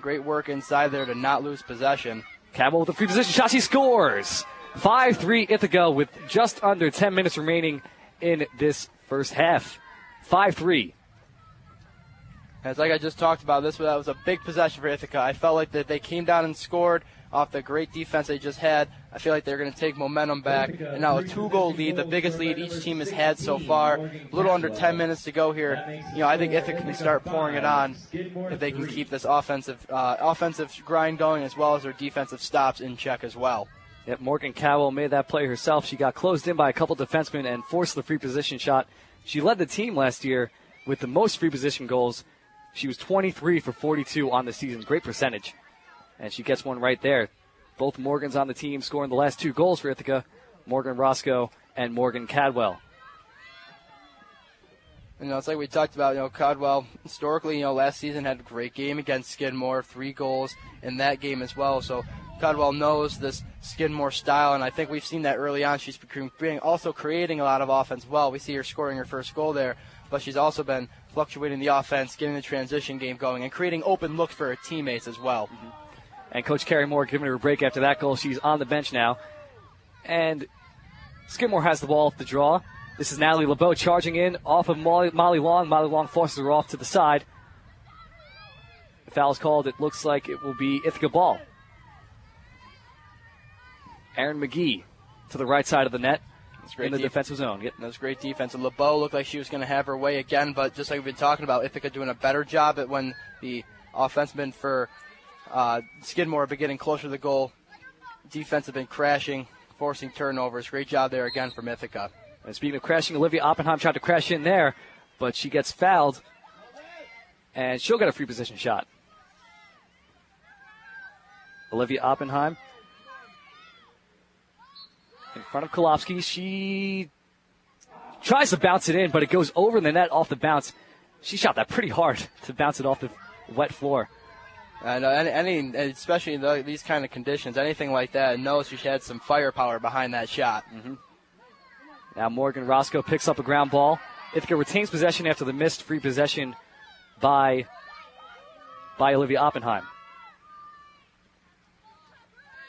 Great work inside there to not lose possession. Cabell with a free position shot. She scores. 5-3 Ithaca with just under 10 minutes remaining in this first half. 5-3. It's like I just talked about, that was a big possession for Ithaca. I felt like that they came down and scored off the great defense they just had. I feel like they're going to take momentum back. And now a 2-goal lead, the biggest lead each team has had so far. A little under 10 minutes to go here. I think Ithaca can start pouring it on if they can keep this offensive grind going, as well as their defensive stops in check as well. Yep, Morgan Cowell made that play herself. She got closed in by a couple defensemen and forced the free position shot. She led the team last year with the most free position goals. She was 23 for 42 on the season. Great percentage. And she gets one right there. Both Morgans on the team scoring the last 2 goals for Ithaca, Morgan Roscoe and Morgan Cadwell. It's like we talked about, Cadwell historically, last season had a great game against Skidmore, 3 goals in that game as well. So Cadwell knows this Skidmore style, and I think we've seen that early on. She's also creating a lot of offense well. We see her scoring her first goal there, but she's also been fluctuating the offense, getting the transition game going, and creating open looks for her teammates as well. Mm-hmm. And Coach Carrie Moore giving her a break after that goal. She's on the bench now. And Skidmore has the ball off the draw. This is Natalie LeBeau charging in off of Molly Long. Molly Long forces her off to the side. The foul's called. It looks like it will be Ithaca ball. Aaron McGee to the right side of the net in the defensive zone. Yep. That was great defense. And LeBeau looked like she was going to have her way again, but just like we've been talking about, Ithaca doing a better job at when the offensemen for Skidmore have been getting closer to the goal. Defense have been crashing, forcing turnovers. Great job there again from Ithaca. And speaking of crashing, Olivia Oppenheim tried to crash in there, but she gets fouled, and she'll get a free position shot. Olivia Oppenheim in front of Kolofsky. She tries to bounce it in, but it goes over the net off the bounce. She shot that pretty hard to bounce it off the wet floor. And especially in these kind of conditions, anything like that, knows she had some firepower behind that shot. Mm-hmm. Now Morgan Roscoe picks up a ground ball. Ithaca retains possession after the missed free possession by Olivia Oppenheim.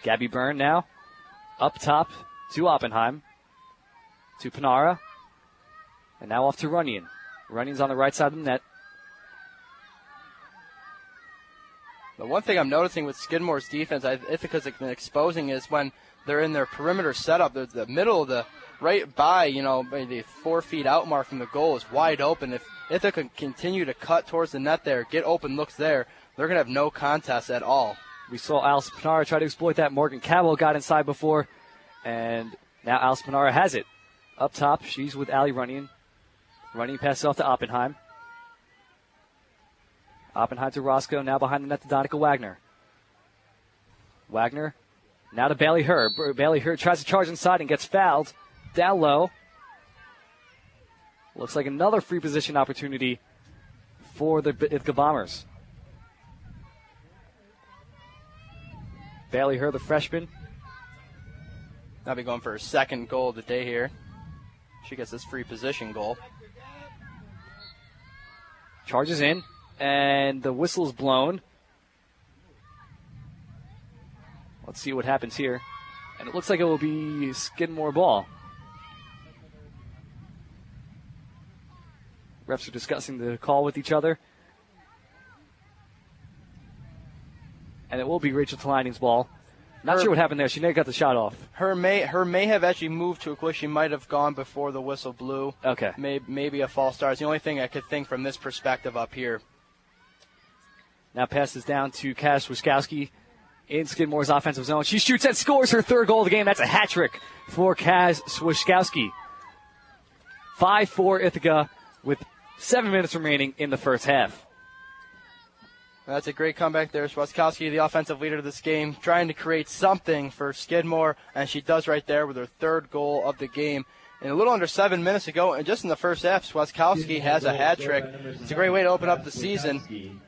Gabby Byrne now up top to Oppenheim, to Panara, and now off to Runyon. Runyon's on the right side of the net. The one thing I'm noticing with Skidmore's defense, Ithaca's been exposing, is when they're in their perimeter setup, the middle of the right by, the 4 feet out mark from the goal is wide open. If Ithaca can continue to cut towards the net there, get open looks there, they're going to have no contest at all. We saw Alice Panara try to exploit that. Morgan Cabell got inside before, and now Alice Panara has it. Up top, she's with Allie Runyon. Runyon passes off to Oppenheim. Oppenheim to Roscoe, now behind the net to Donica Wagner. Wagner, now to Bailey Herb. Bailey Herb tries to charge inside and gets fouled. Down low. Looks like another free position opportunity for the Ithaca Bombers. Bailey Herb, the freshman. Now be going for her second goal of the day here. She gets this free position goal. Charges in. And the whistle's blown. Let's see what happens here. And it looks like it will be Skidmore ball. Refs are discussing the call with each other. And it will be Rachel Tlining's ball. Not sure what happened there. She never got the shot off. Her may have actually moved to a quick. She might have gone before the whistle blew. Okay. Maybe a false start. It's the only thing I could think from this perspective up here. Now passes down to Kaz Wiskowski in Skidmore's offensive zone. She shoots and scores her third goal of the game. That's a hat trick for Kaz Wiskowski. 5-4 Ithaca with 7 minutes remaining in the first half. That's a great comeback there. Wiskowski, the offensive leader of this game, trying to create something for Skidmore, and she does right there with her third goal of the game. And a little under 7 minutes ago, and just in the first half, Wiskowski has a hat trick. It's a great way to open up the season.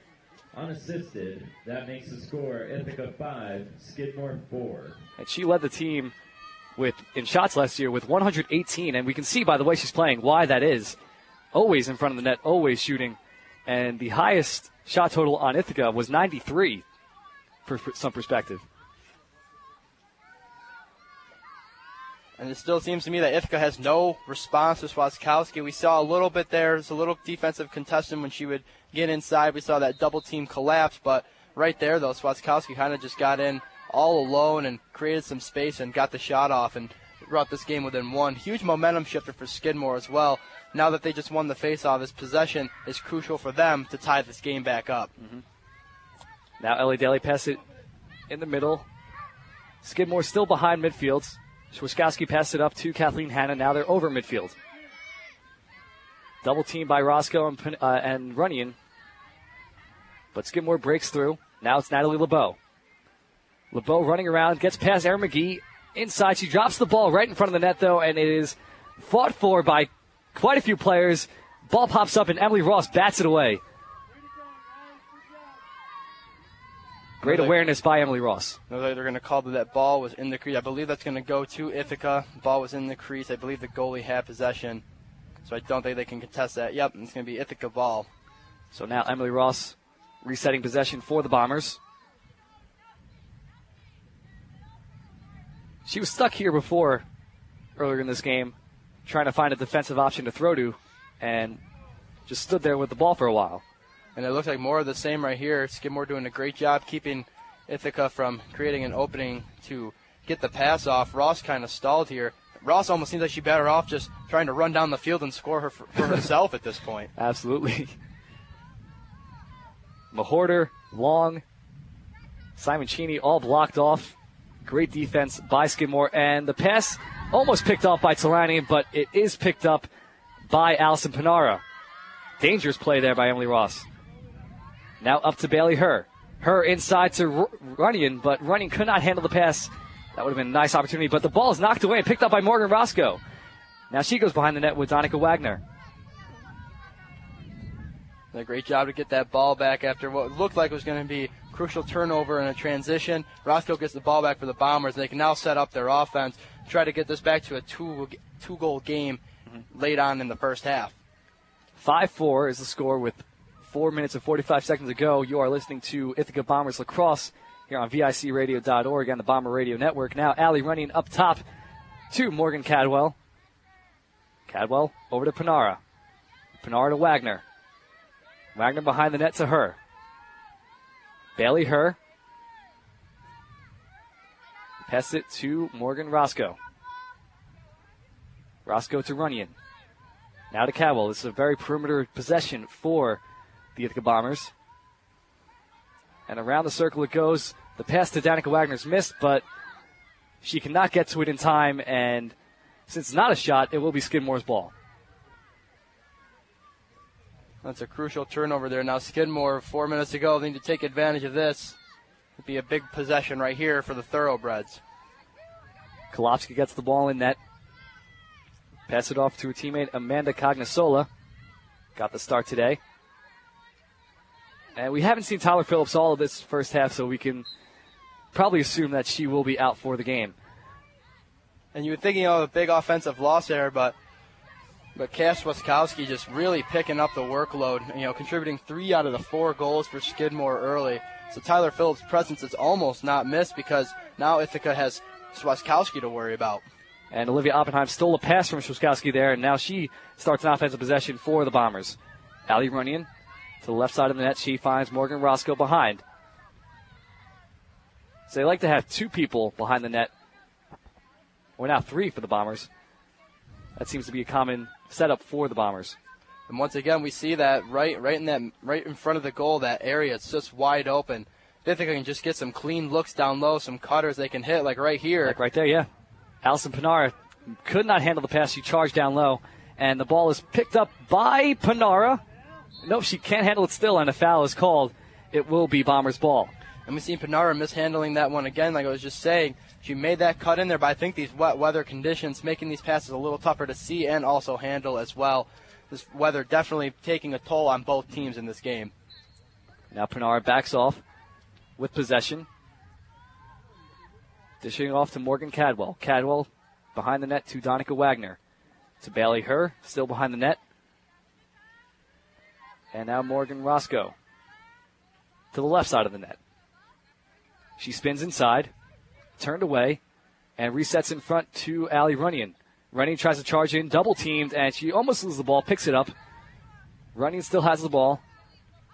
Unassisted, that makes the score Ithaca 5, Skidmore 4. And she led the team in shots last year with 118, and we can see by the way she's playing why that is. Always in front of the net, always shooting. And the highest shot total on Ithaca was 93 for some perspective. And it still seems to me that Ithaca has no response to Swatkowski. We saw a little bit there. There's a little defensive contestant when she would get inside. We saw that double team collapse. But right there, though, Swatkowski kind of just got in all alone and created some space and got the shot off and brought this game within one. Huge momentum shifter for Skidmore as well. Now that they just won the face-off, this possession is crucial for them to tie this game back up. Mm-hmm. Now Ellie Daly passes it in the middle. Skidmore still behind midfield. Swiskowski passed it up to Kathleen Hanna. Now they're over midfield. Double team by Roscoe and Runyon. But Skidmore breaks through. Now it's Natalie LeBeau. LeBeau running around, gets past Erin McGee. Inside, she drops the ball right in front of the net, though, and it is fought for by quite a few players. Ball pops up, and Emily Ross bats it away. Great awareness by Emily Ross. They're going to call that ball was in the crease. I believe that's going to go to Ithaca. Ball was in the crease. I believe the goalie had possession. So I don't think they can contest that. Yep, it's going to be Ithaca ball. So now Emily Ross resetting possession for the Bombers. She was stuck here before, earlier in this game, trying to find a defensive option to throw to, and just stood there with the ball for a while. And it looks like more of the same right here. Skidmore doing a great job keeping Ithaca from creating an opening to get the pass off. Ross kind of stalled here. Ross almost seems like she's better off just trying to run down the field and score her for herself at this point. Absolutely. Mahorter, Long, Simon Cheney all blocked off. Great defense by Skidmore. And the pass almost picked off by Talani, but it is picked up by Allison Panara. Dangerous play there by Emily Ross. Now up to Bailey Herr. Herr inside to Runyon, but Runyon could not handle the pass. That would have been a nice opportunity, but the ball is knocked away and picked up by Morgan Roscoe. Now she goes behind the net with Donica Wagner. A great job to get that ball back after what looked like was going to be crucial turnover in a transition. Roscoe gets the ball back for the Bombers. They can now set up their offense, try to get this back to a two-goal game late on in the first half. 5-4 is the score with 4 minutes and 45 seconds to go. You are listening to Ithaca Bombers Lacrosse here on VICRadio.org and the Bomber Radio Network. Now Allie running up top to Morgan Cadwell. Cadwell over to Panara. Panara to Wagner. Wagner behind the net to Herr. Bailey Herr. Pass it to Morgan Roscoe. Roscoe to Runyon. Now to Cadwell. This is a very perimeter possession for the Ithaca Bombers. And around the circle it goes. The pass to Danica Wagner's missed, but she cannot get to it in time, and since it's not a shot, it will be Skidmore's ball. That's a crucial turnover there. Now Skidmore, 4 minutes to go, they need to take advantage of this. It'd be a big possession right here for the Thoroughbreds. Kolopski gets the ball in net. Pass it off to her teammate Amanda Cognasola. Got the start today. And we haven't seen Tyler Phillips all of this first half, so we can probably assume that she will be out for the game. And you were thinking of a big offensive loss there, but Cass Waskowski just really picking up the workload, contributing 3 out of the 4 goals for Skidmore early. So Tyler Phillips' presence is almost not missed because now Ithaca has Swaskowski to worry about. And Olivia Oppenheim stole a pass from Swaskowski there, and now she starts an offensive possession for the Bombers. Allie Runyon to the left side of the net. She finds Morgan Roscoe behind. So they like to have 2 people behind the net. Or now 3 for the Bombers. That seems to be a common setup for the Bombers. And once again, we see that right in front of the goal, that area, it's just wide open. Ithaca can just get some clean looks down low, some cutters they can hit, like right here. Like right there, yeah. Allison Panara could not handle the pass. She charged down low, and the ball is picked up by Panara. Nope, she can't handle it still, and a foul is called. It will be Bombers' ball. And we've seen Panara mishandling that one again, like I was just saying. She made that cut in there, but I think these wet weather conditions making these passes a little tougher to see and also handle as well. This weather definitely taking a toll on both teams in this game. Now Panara backs off with possession. Dishing it off to Morgan Cadwell. Cadwell behind the net to Donica Wagner. To Bailey Herr, still behind the net. And now Morgan Roscoe to the left side of the net. She spins inside, turned away, and resets in front to Allie Runyon. Runyon tries to charge in, double-teamed, and she almost loses the ball, picks it up. Runyon still has the ball.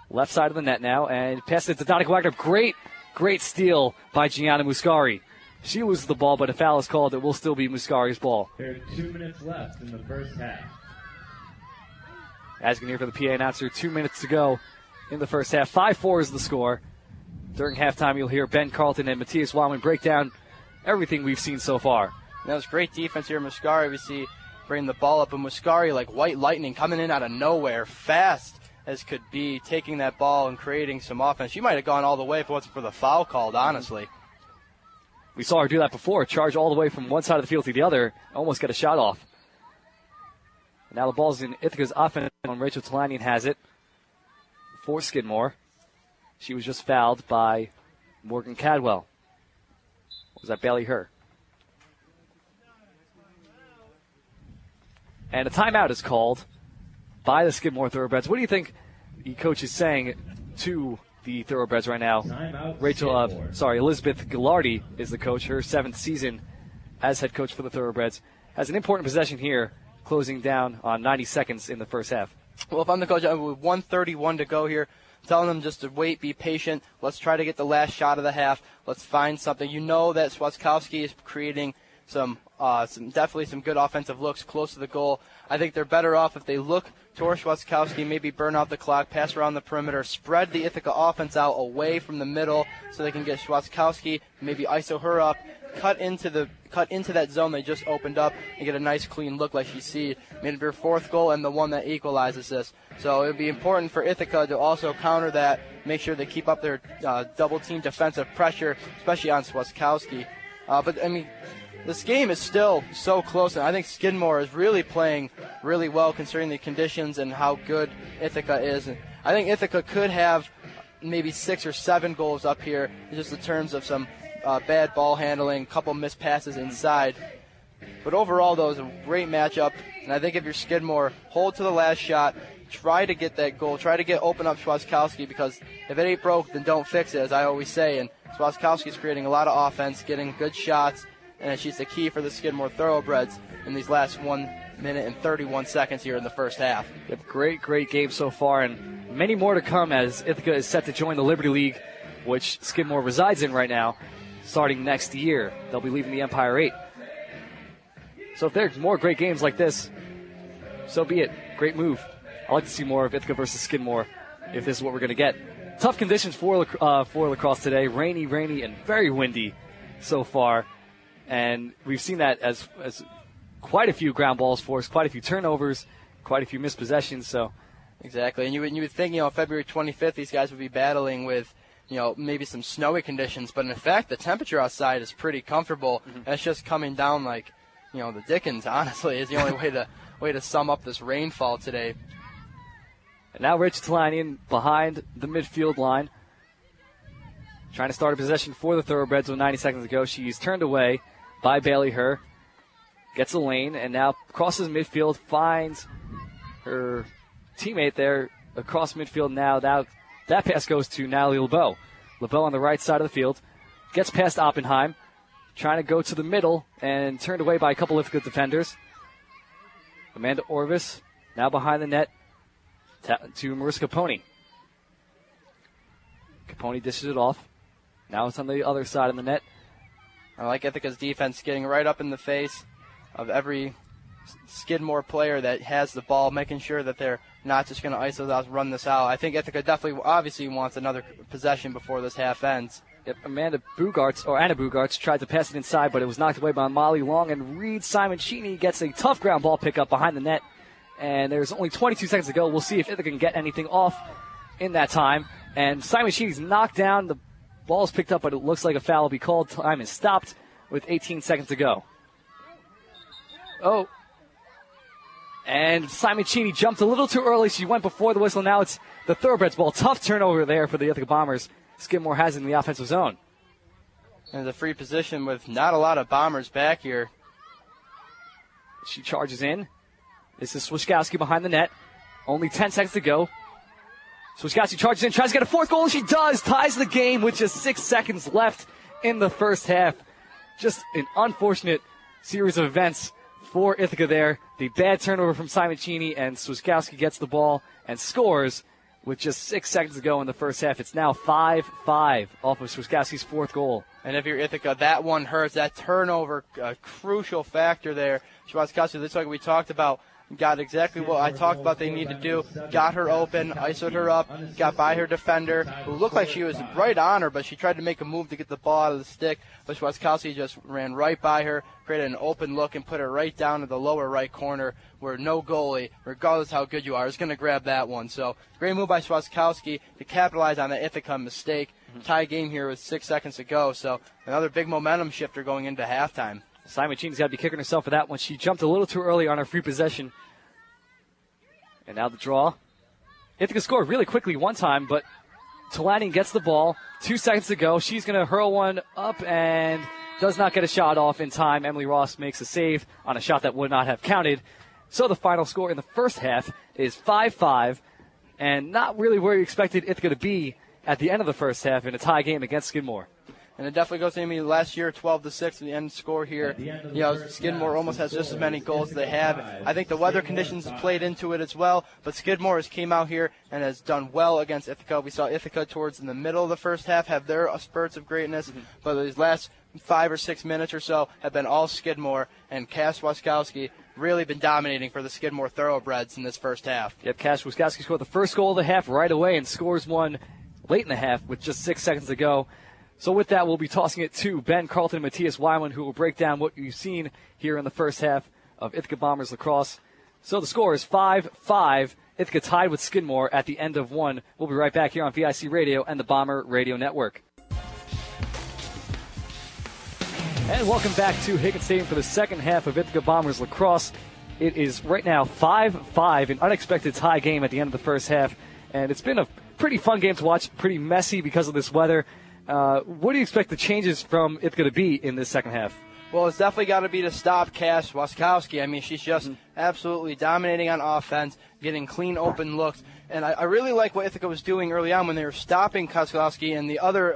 Left side of the net now, and passes it to Donica Wagner. Great steal by Gianna Muscari. She loses the ball, but a foul is called. It will still be Muscari's ball. There are 2 minutes left in the first half. As you can hear from the PA announcer, 2 minutes to go in the first half. 5-4 is the score. During halftime, you'll hear Ben Carlton and Matthias Wildman break down everything we've seen so far. That was great defense here. Muscari, we see bringing the ball up, and Muscari like white lightning coming in out of nowhere, fast as could be, taking that ball and creating some offense. She might have gone all the way if it wasn't for the foul called, honestly. We saw her do that before, charge all the way from one side of the field to the other, almost get a shot off. And now the ball's in Ithaca's offense, and Rachel Talanian has it for Skidmore. She was just fouled by Morgan Cadwell. Was that Bailey Herr? And a timeout is called by the Skidmore Thoroughbreds. What do you think the coach is saying to the Thoroughbreds right now? Elizabeth Gilardi is the coach. Her 7th season as head coach for the Thoroughbreds. Has an important possession here, closing down on 90 seconds in the first half. Well, if I'm the coach, with 1:31 to go here, telling them just to wait, be patient. Let's try to get the last shot of the half. Let's find something. You know that Swatkowski is creating definitely some good offensive looks close to the goal. I think they're better off if they look towards Swatkowski, maybe burn out the clock, pass around the perimeter, spread the Ithaca offense out away from the middle so they can get Swatkowski, maybe ISO her up, cut into that zone they just opened up and get a nice clean look like you see. Made it her 4th goal and the one that equalizes this. So it would be important for Ithaca to also counter that, make sure they keep up their double-team defensive pressure, especially on Swatkowski. This game is still so close, and I think Skidmore is really playing really well considering the conditions and how good Ithaca is. And I think Ithaca could have maybe 6 or 7 goals up here, just in terms of some bad ball handling, couple missed passes inside. But overall, though, it's a great matchup, and I think if you're Skidmore, hold to the last shot, try to get that goal, try to open up Swatkowski, because if it ain't broke, then don't fix it, as I always say. And Swatkowski's creating a lot of offense, getting good shots, and she's the key for the Skidmore Thoroughbreds in these last 1 minute and 31 seconds here in the first half. Yep, great game so far, and many more to come as Ithaca is set to join the Liberty League, which Skidmore resides in right now, starting next year. They'll be leaving the Empire 8. So if there's more great games like this, so be it. Great move. I'd like to see more of Ithaca versus Skidmore if this is what we're going to get. Tough conditions for Lacrosse today. Rainy, and very windy so far. And we've seen that as quite a few ground balls forced, quite a few turnovers, quite a few missed possessions. So, exactly. And you would think, February 25th, these guys would be battling with, maybe some snowy conditions. But in fact, the temperature outside is pretty comfortable. Mm-hmm. And it's just coming down like, the Dickens, honestly, is the only way to sum up this rainfall today. And now Rachel Talanian behind the midfield line, trying to start a possession for the Thoroughbreds with 90 seconds to go. She's turned away by Bailey Herr, gets a lane, and now crosses midfield, finds her teammate there across midfield now. That pass goes to Natalie LeBeau. LeBeau on the right side of the field, gets past Oppenheim, trying to go to the middle, and turned away by a couple of good defenders. Amanda Orvis now behind the net to Marissa Capone. Capone dishes it off. Now it's on the other side of the net. I like Ithaca's defense getting right up in the face of every Skidmore player that has the ball, making sure that they're not just going to isolate us, run this out. I think Ithaca definitely obviously wants another possession before this half ends. Yep, Anna Bugarts tried to pass it inside, but it was knocked away by Molly Long, and Reed Simoncini gets a tough ground ball pickup behind the net. And there's only 22 seconds to go. We'll see if Ithaca can get anything off in that time. And Simoncini's knocked down. The ball's picked up, but it looks like a foul will be called. Time is stopped with 18 seconds to go. Oh. And Simoncini jumped a little too early. She went before the whistle. Now it's the Thoroughbreds ball. Tough turnover there for the Ithaca Bombers. Skidmore has it in the offensive zone. And the free position with not a lot of Bombers back here. She charges in. This is Swiskowski behind the net. Only 10 seconds to go. Swiskowski charges in, tries to get a fourth goal, and she does. Ties the game with just 6 seconds left in the first half. Just an unfortunate series of events for Ithaca there. The bad turnover from Simoncini, and Swiskowski gets the ball and scores with just 6 seconds to go in the first half. It's now 5-5 off of Swiskowski's fourth goal. And if you're Ithaca, that one hurts. That turnover, a crucial factor there. Swiskowski, this like we talked about, got exactly what I talked about they need to do. Got her open, isoed her up, got by her defender, who looked like she was right on her, but she tried to make a move to get the ball out of the stick. But Swiskowski just ran right by her, created an open look, and put her right down to the lower right corner where no goalie, regardless how good you are, is going to grab that one. So great move by Swiskowski to capitalize on the Ithaca mistake. Tie game here with 6 seconds to go. So another big momentum shifter going into halftime. Simoncini's got to be kicking herself for that one. She jumped a little too early on her free possession. And now the draw. Ithaca scored really quickly one time, but Talani gets the ball. 2 seconds to go. She's going to hurl one up and does not get a shot off in time. Emily Ross makes a save on a shot that would not have counted. So the final score in the first half is 5-5, and not really where you expected Ithaca to be at the end of the first half in a tie game against Skidmore. And it definitely goes to me last year, 12-6 at the end score here. Skidmore almost has just as many goals as they have. I think the weather conditions played into it as well, but Skidmore has came out here and has done well against Ithaca. We saw Ithaca towards in the middle of the first half have their spurts of greatness, but these last 5 or 6 minutes or so have been all Skidmore, and Cass Waskowski really been dominating for the Skidmore Thoroughbreds in this first half. Yep, Cass Waskowski scored the first goal of the half right away and scores one late in the half with just 6 seconds to go. So with that, we'll be tossing it to Ben Carlton and Matthias Wyman, who will break down what you've seen here in the first half of Ithaca Bombers lacrosse. So the score is 5-5. Ithaca tied with Skidmore at the end of one. We'll be right back here on VIC Radio and the Bomber Radio Network. And welcome back to Higgins Stadium for the second half of Ithaca Bombers lacrosse. It is right now 5-5, an unexpected tie game at the end of the first half. And it's been a pretty fun game to watch, pretty messy because of this weather. What do you expect the changes from Ithaca to be in this second half? Well, it's definitely got to be to stop Cass Waskowski. I mean, she's just absolutely dominating on offense, getting clean, open looks. And I really like what Ithaca was doing early on when they were stopping Waskowski and the other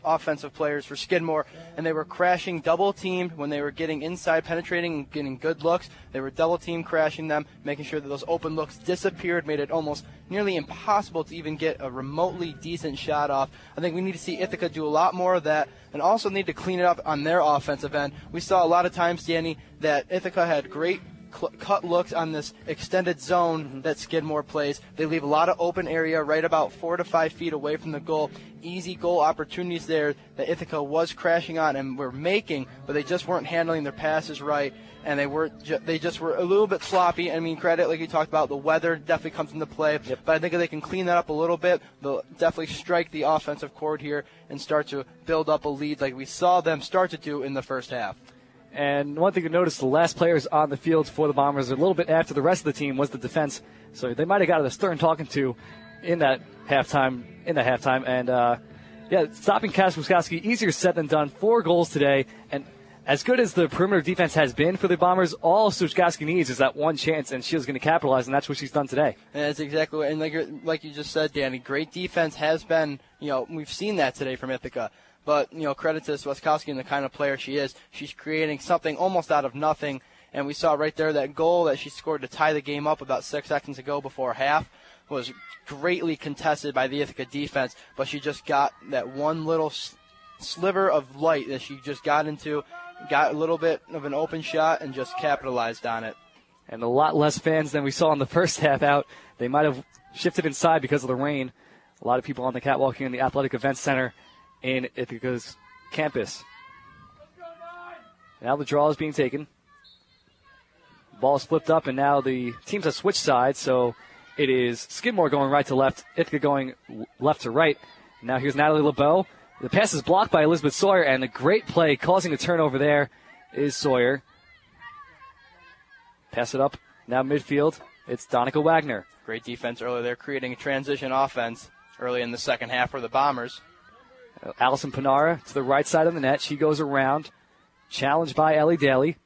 offensive players for Skidmore, and they were crashing double-teamed when they were getting inside, penetrating, and getting good looks. They were double-team crashing them, making sure that those open looks disappeared, made it almost nearly impossible to even get a remotely decent shot off. I think we need to see Ithaca do a lot more of that, and also need to clean it up on their offensive end. We saw a lot of times, Danny, that Ithaca had great cut looks on this extended zone that Skidmore plays. They leave a lot of open area right about 4 to 5 feet away from the goal. Easy goal opportunities there that Ithaca was crashing on and were making, but they just weren't handling their passes right, and they just were a little bit sloppy. I mean, credit, like you talked about, the weather definitely comes into play, but I think if they can clean that up a little bit, they'll definitely strike the offensive chord here and start to build up a lead like we saw them start to do in the first half. And one thing to notice, the last players on the field for the Bombers a little bit after the rest of the team was the defense. So they might have got a stern talking to in that halftime. And, stopping Cass Waskowski, easier said than done. 4 goals today. And as good as the perimeter defense has been for the Bombers, all Waskowski needs is that one chance, and she's going to capitalize, and that's what she's done today. And that's exactly what, and like you just said, Danny, great defense has been, we've seen that today from Ithaca. But, credit to Waskowski and the kind of player she is. She's creating something almost out of nothing. And we saw right there that goal that she scored to tie the game up about 6 seconds ago before half was greatly contested by the Ithaca defense. But she just got that one little sliver of light that she just got into, got a little bit of an open shot, and just capitalized on it. And a lot less fans than we saw in the first half out. They might have shifted inside because of the rain. A lot of people on the catwalk here in the Athletic Events Center in Ithaca's campus. Now the draw is being taken. Ball is flipped up, and now the teams have switched sides, so it is Skidmore going right to left, Ithaca going left to right. Now here's Natalie LeBeau. The pass is blocked by Elizabeth Sawyer, and a great play causing a turnover there is Sawyer. Pass it up. Now midfield, it's Donica Wagner. Great defense earlier there, creating a transition offense early in the second half for the Bombers. Allison Panara to the right side of the net. She goes around. Challenged by Ellie Daly.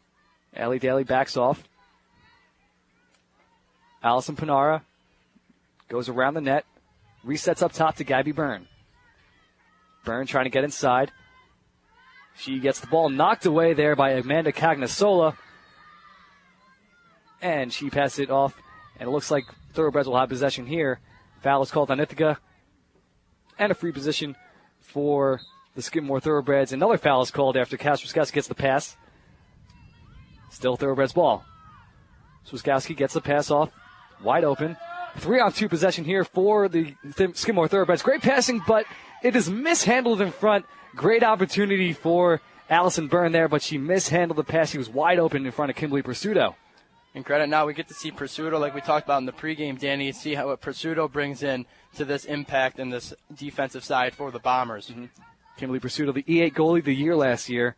Ellie Daly backs off. Allison Panara goes around the net. Resets up top to Gabby Byrne. Byrne trying to get inside. She gets the ball knocked away there by Amanda Cagnasola. And she passes it off. And it looks like Thoroughbreds will have possession here. Foul is called on Ithaca. And a free position for the Skidmore Thoroughbreds. Another foul is called after Swiskowski gets the pass. Still Thoroughbreds ball. Swiskowski gets the pass off. Wide open. 3-on-2 possession here for the Skidmore Thoroughbreds. Great passing, but it is mishandled in front. Great opportunity for Allison Byrne there, but she mishandled the pass. She was wide open in front of Kimberly Pursuto. And credit now, we get to see Pursuto like we talked about in the pregame, Danny, see how what Pursuto brings in to this impact in this defensive side for the Bombers. Mm-hmm. Kimberly Pursuto, the E8 goalie of the year last year,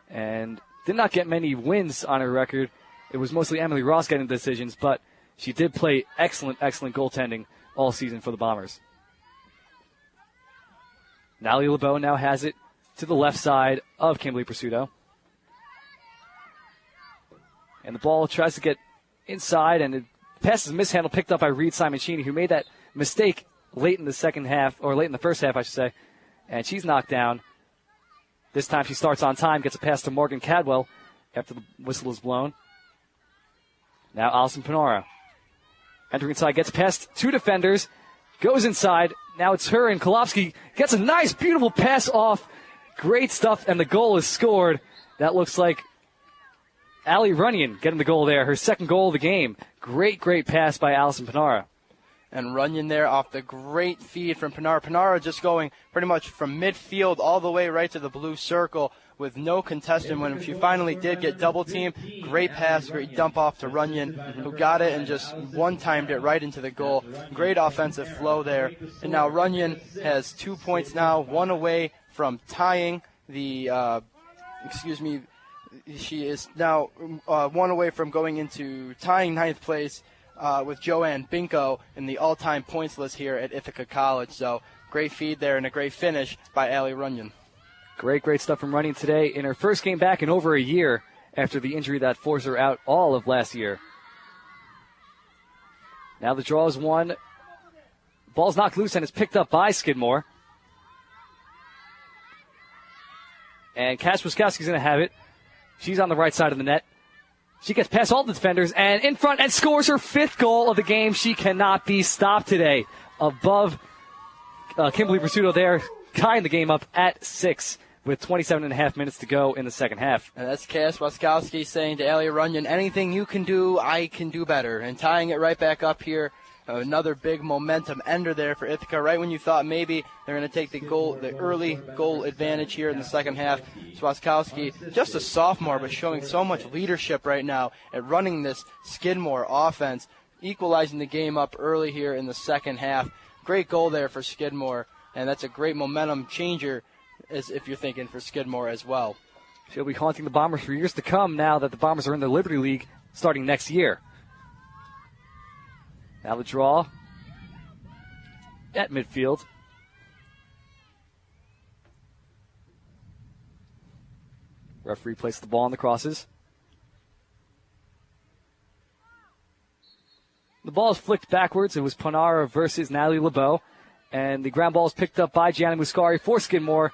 and did not get many wins on her record. It was mostly Emily Ross getting decisions, but she did play excellent goaltending all season for the Bombers. Natalie LeBeau now has it to the left side of Kimberly Pursuto. And the ball tries to get inside, and the pass is mishandled, picked up by Reed Simoncini, who made that mistake late in the second half, or late in the first half, I should say. And she's knocked down. This time she starts on time, gets a pass to Morgan Cadwell after the whistle is blown. Now Allison Panara. Entering inside, gets past two defenders, goes inside. Now it's her, and Kolofsky gets a nice, beautiful pass off. Great stuff, and the goal is scored. That looks like Allie Runyon getting the goal there, her second goal of the game. Great pass by Allison Panara. And Runyon there off the great feed from Panara. Panara just going pretty much from midfield all the way right to the blue circle with no contestant. When she finally did get double teamed, great pass, great dump off to Runyon, who got it and just one-timed it right into the goal. Great offensive flow there. And now Runyon has 2 points now, one away from tying the, she is now one away from going into tying ninth place with Joanne Binko in the all-time points list here at Ithaca College. So great feed there and a great finish by Allie Runyon. Great stuff from Runyon today in her first game back in over a year after the injury that forced her out all of last year. Now the draw is won. Ball's knocked loose and it's picked up by Skidmore. And Cash Wiskowski's going to have it. She's on the right side of the net. She gets past all the defenders and in front and scores her fifth goal of the game. She cannot be stopped today. Above Kimberly Pursuto there, tying the game up at 6 with 27.5 minutes to go in the second half. And that's Cass Waskowski saying to Allie Runyon, anything you can do, I can do better. And tying it right back up here. Another big momentum ender there for Ithaca. Right when you thought maybe they're going to take the early goal advantage here in the second half. Swaskowski, just a sophomore, but showing so much leadership right now at running this Skidmore offense, equalizing the game up early here in the second half. Great goal there for Skidmore, and that's a great momentum changer, as if you're thinking for Skidmore as well. She'll be haunting the Bombers for years to come now that the Bombers are in the Liberty League starting next year. Now the draw at midfield. Referee placed the ball on the crosses. The ball is flicked backwards. It was Panara versus Natalie LeBeau. And the ground ball is picked up by Gianna Muscari for Skidmore.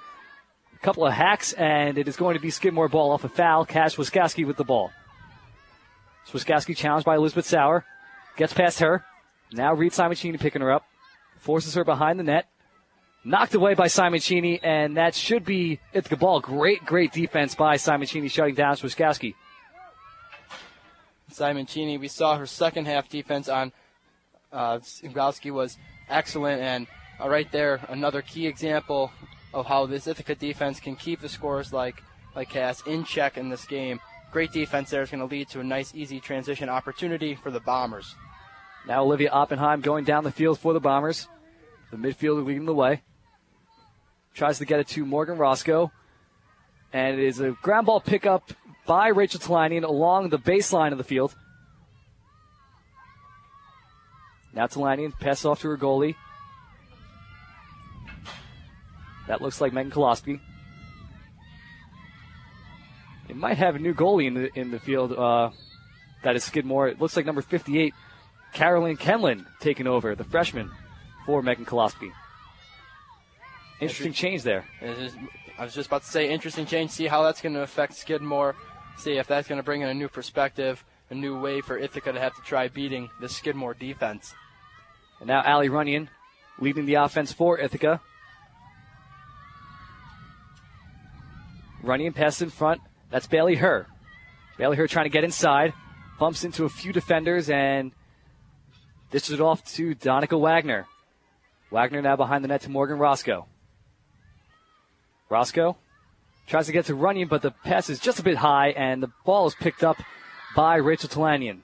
A couple of hacks, and it is going to be Skidmore ball off a foul. Cash Wiskowski with the ball. Wiskowski challenged by Elizabeth Sauer. Gets past her. Now Reed Simoncini picking her up. Forces her behind the net. Knocked away by Simoncini, and that should be Ithaca ball. Great defense by Simoncini shutting down Swiskowski. Simoncini, we saw her second half defense on Swiskowski was excellent, and right there, another key example of how this Ithaca defense can keep the scores like Cass in check in this game. Great defense there is going to lead to a nice, easy transition opportunity for the Bombers. Now Olivia Oppenheim going down the field for the Bombers. The midfielder leading the way. Tries to get it to Morgan Roscoe. And it is a ground ball pickup by Rachel Talanian along the baseline of the field. Now Talanian passes off to her goalie. That looks like Megan Kolosky. It might have a new goalie in the field. That is Skidmore. It looks like number 58, Caroline Kenlin, taking over, the freshman for Megan Kolosky. Interesting change there. I was just about to say, interesting change. See how that's going to affect Skidmore. See if that's going to bring in a new perspective, a new way for Ithaca to have to try beating the Skidmore defense. And now Allie Runyon leading the offense for Ithaca. Runyon passes in front. That's Bailey Herr. Bailey Herr trying to get inside. Bumps into a few defenders and dishes it off to Donica Wagner. Wagner now behind the net to Morgan Roscoe. Roscoe tries to get to Runyon, but the pass is just a bit high, and the ball is picked up by Rachel Talanian.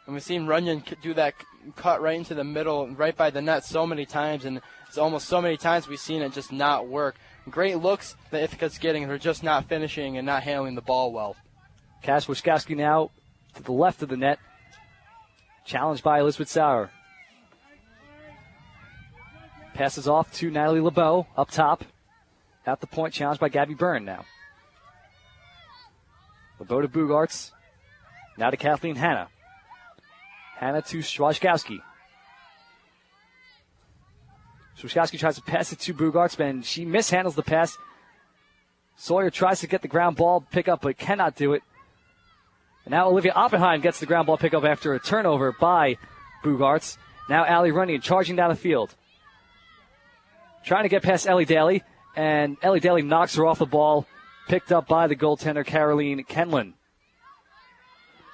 And we've seen Runyon do that cut right into the middle, right by the net so many times, and it's almost so many times we've seen it just not work. Great looks that Ithaca's getting, they're just not finishing and not handling the ball well. Cass Wiskowski now to the left of the net, challenged by Elizabeth Sauer. Passes off to Natalie LeBeau up top. At the point, challenged by Gabby Byrne now. LeBeau to Bugarts. Now to Kathleen Hanna. Hanna to Swajkowski. Swajkowski tries to pass it to Bugarts, and she mishandles the pass. Sawyer tries to get the ground ball pickup, but cannot do it. And now Olivia Oppenheim gets the ground ball pickup after a turnover by Bugarts. Now Allie Runyon charging down the field. Trying to get past Ellie Daly. And Ellie Daly knocks her off the ball, picked up by the goaltender, Caroline Kenlin.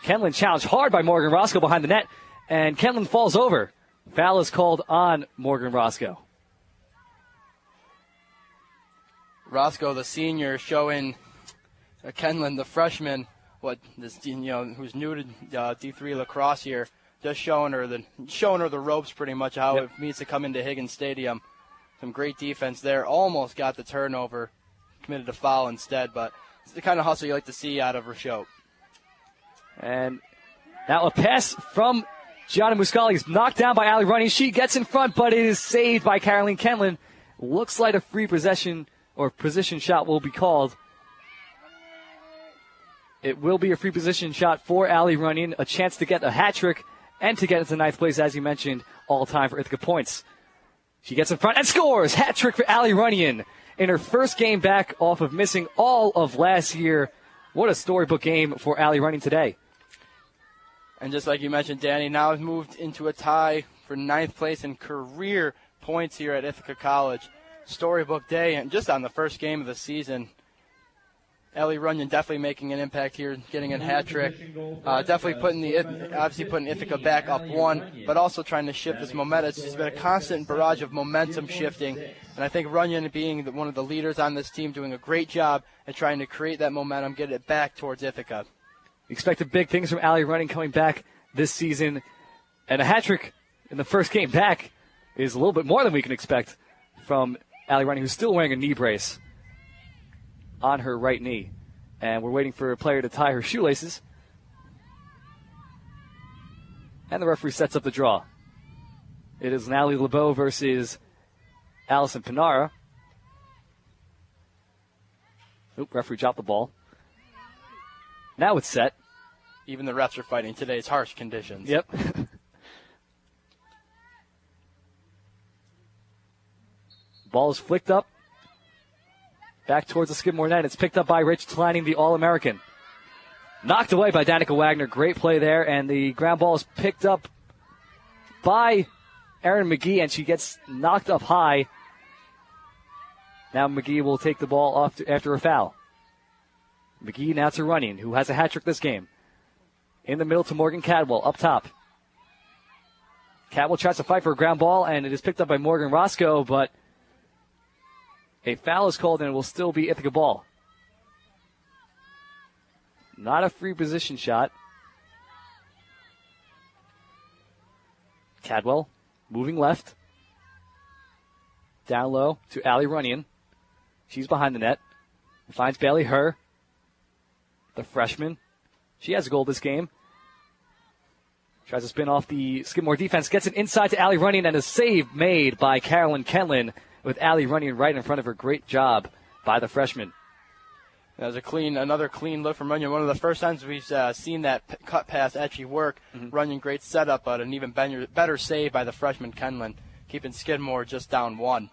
Kenlin challenged hard by Morgan Roscoe behind the net, and Kenlin falls over. Foul is called on Morgan Roscoe. Roscoe, the senior, showing Kenlin, the freshman, who's new to D3 lacrosse here, just showing her the ropes pretty much, how it needs to come into Higgins Stadium. Some great defense there. Almost got the turnover. Committed a foul instead, but it's the kind of hustle you like to see out of Rochote. And now a pass from Gianna Muscali is knocked down by Allie Runyon. She gets in front, but it is saved by Caroline Kenlin. Looks like a free possession or position shot will be called. It will be a free position shot for Allie Runyon. A chance to get a hat trick and to get into ninth place, as you mentioned, all time for Ithaca points. She gets in front and scores. Hat trick for Allie Runyon in her first game back off of missing all of last year. What a storybook game for Allie Runyon today. And just like you mentioned, Danny, now has moved into a tie for ninth place in career points here at Ithaca College. Storybook day, and just on the first game of the season, Allie Runyon definitely making an impact here, getting a hat trick. Definitely putting Ithaca back up one, but also trying to shift this momentum. It's been a constant barrage of momentum shifting, and I think Runyon, being one of the leaders on this team, doing a great job at trying to create that momentum, get it back towards Ithaca. Expected big things from Allie Runyon coming back this season, and a hat trick in the first game back is a little bit more than we can expect from Allie Runyon, who's still wearing a knee brace on her right knee. And we're waiting for a player to tie her shoelaces. And the referee sets up the draw. It is Natalie LeBeau versus Allison Pinara. Oop, referee dropped the ball. Now it's set. Even the refs are fighting today's harsh conditions. Yep. Ball is flicked up. Back towards the Skidmore net. It's picked up by Rachel Talanian, the All-American. Knocked away by Danica Wagner. Great play there. And the ground ball is picked up by Erin McGee, and she gets knocked up high. Now McGee will take the ball off after a foul. McGee now to Runyon, who has a hat trick this game. In the middle to Morgan Cadwell, up top. Cadwell tries to fight for a ground ball, and it is picked up by Morgan Roscoe, but a foul is called, and it will still be Ithaca ball. Not a free position shot. Cadwell moving left. Down low to Allie Runyon. She's behind the net. Finds Bailey Herr, the freshman. She has a goal this game. Tries to spin off the Skidmore defense. Gets it inside to Allie Runyon, and a save made by Carolyn Kenlin with Allie Runyon right in front of her. Great job by the freshman. That was another clean look from Runyon. One of the first times we've seen that cut pass actually work. Runyon, great setup, but an even better save by the freshman Kenlin. keeping Skidmore just down 1.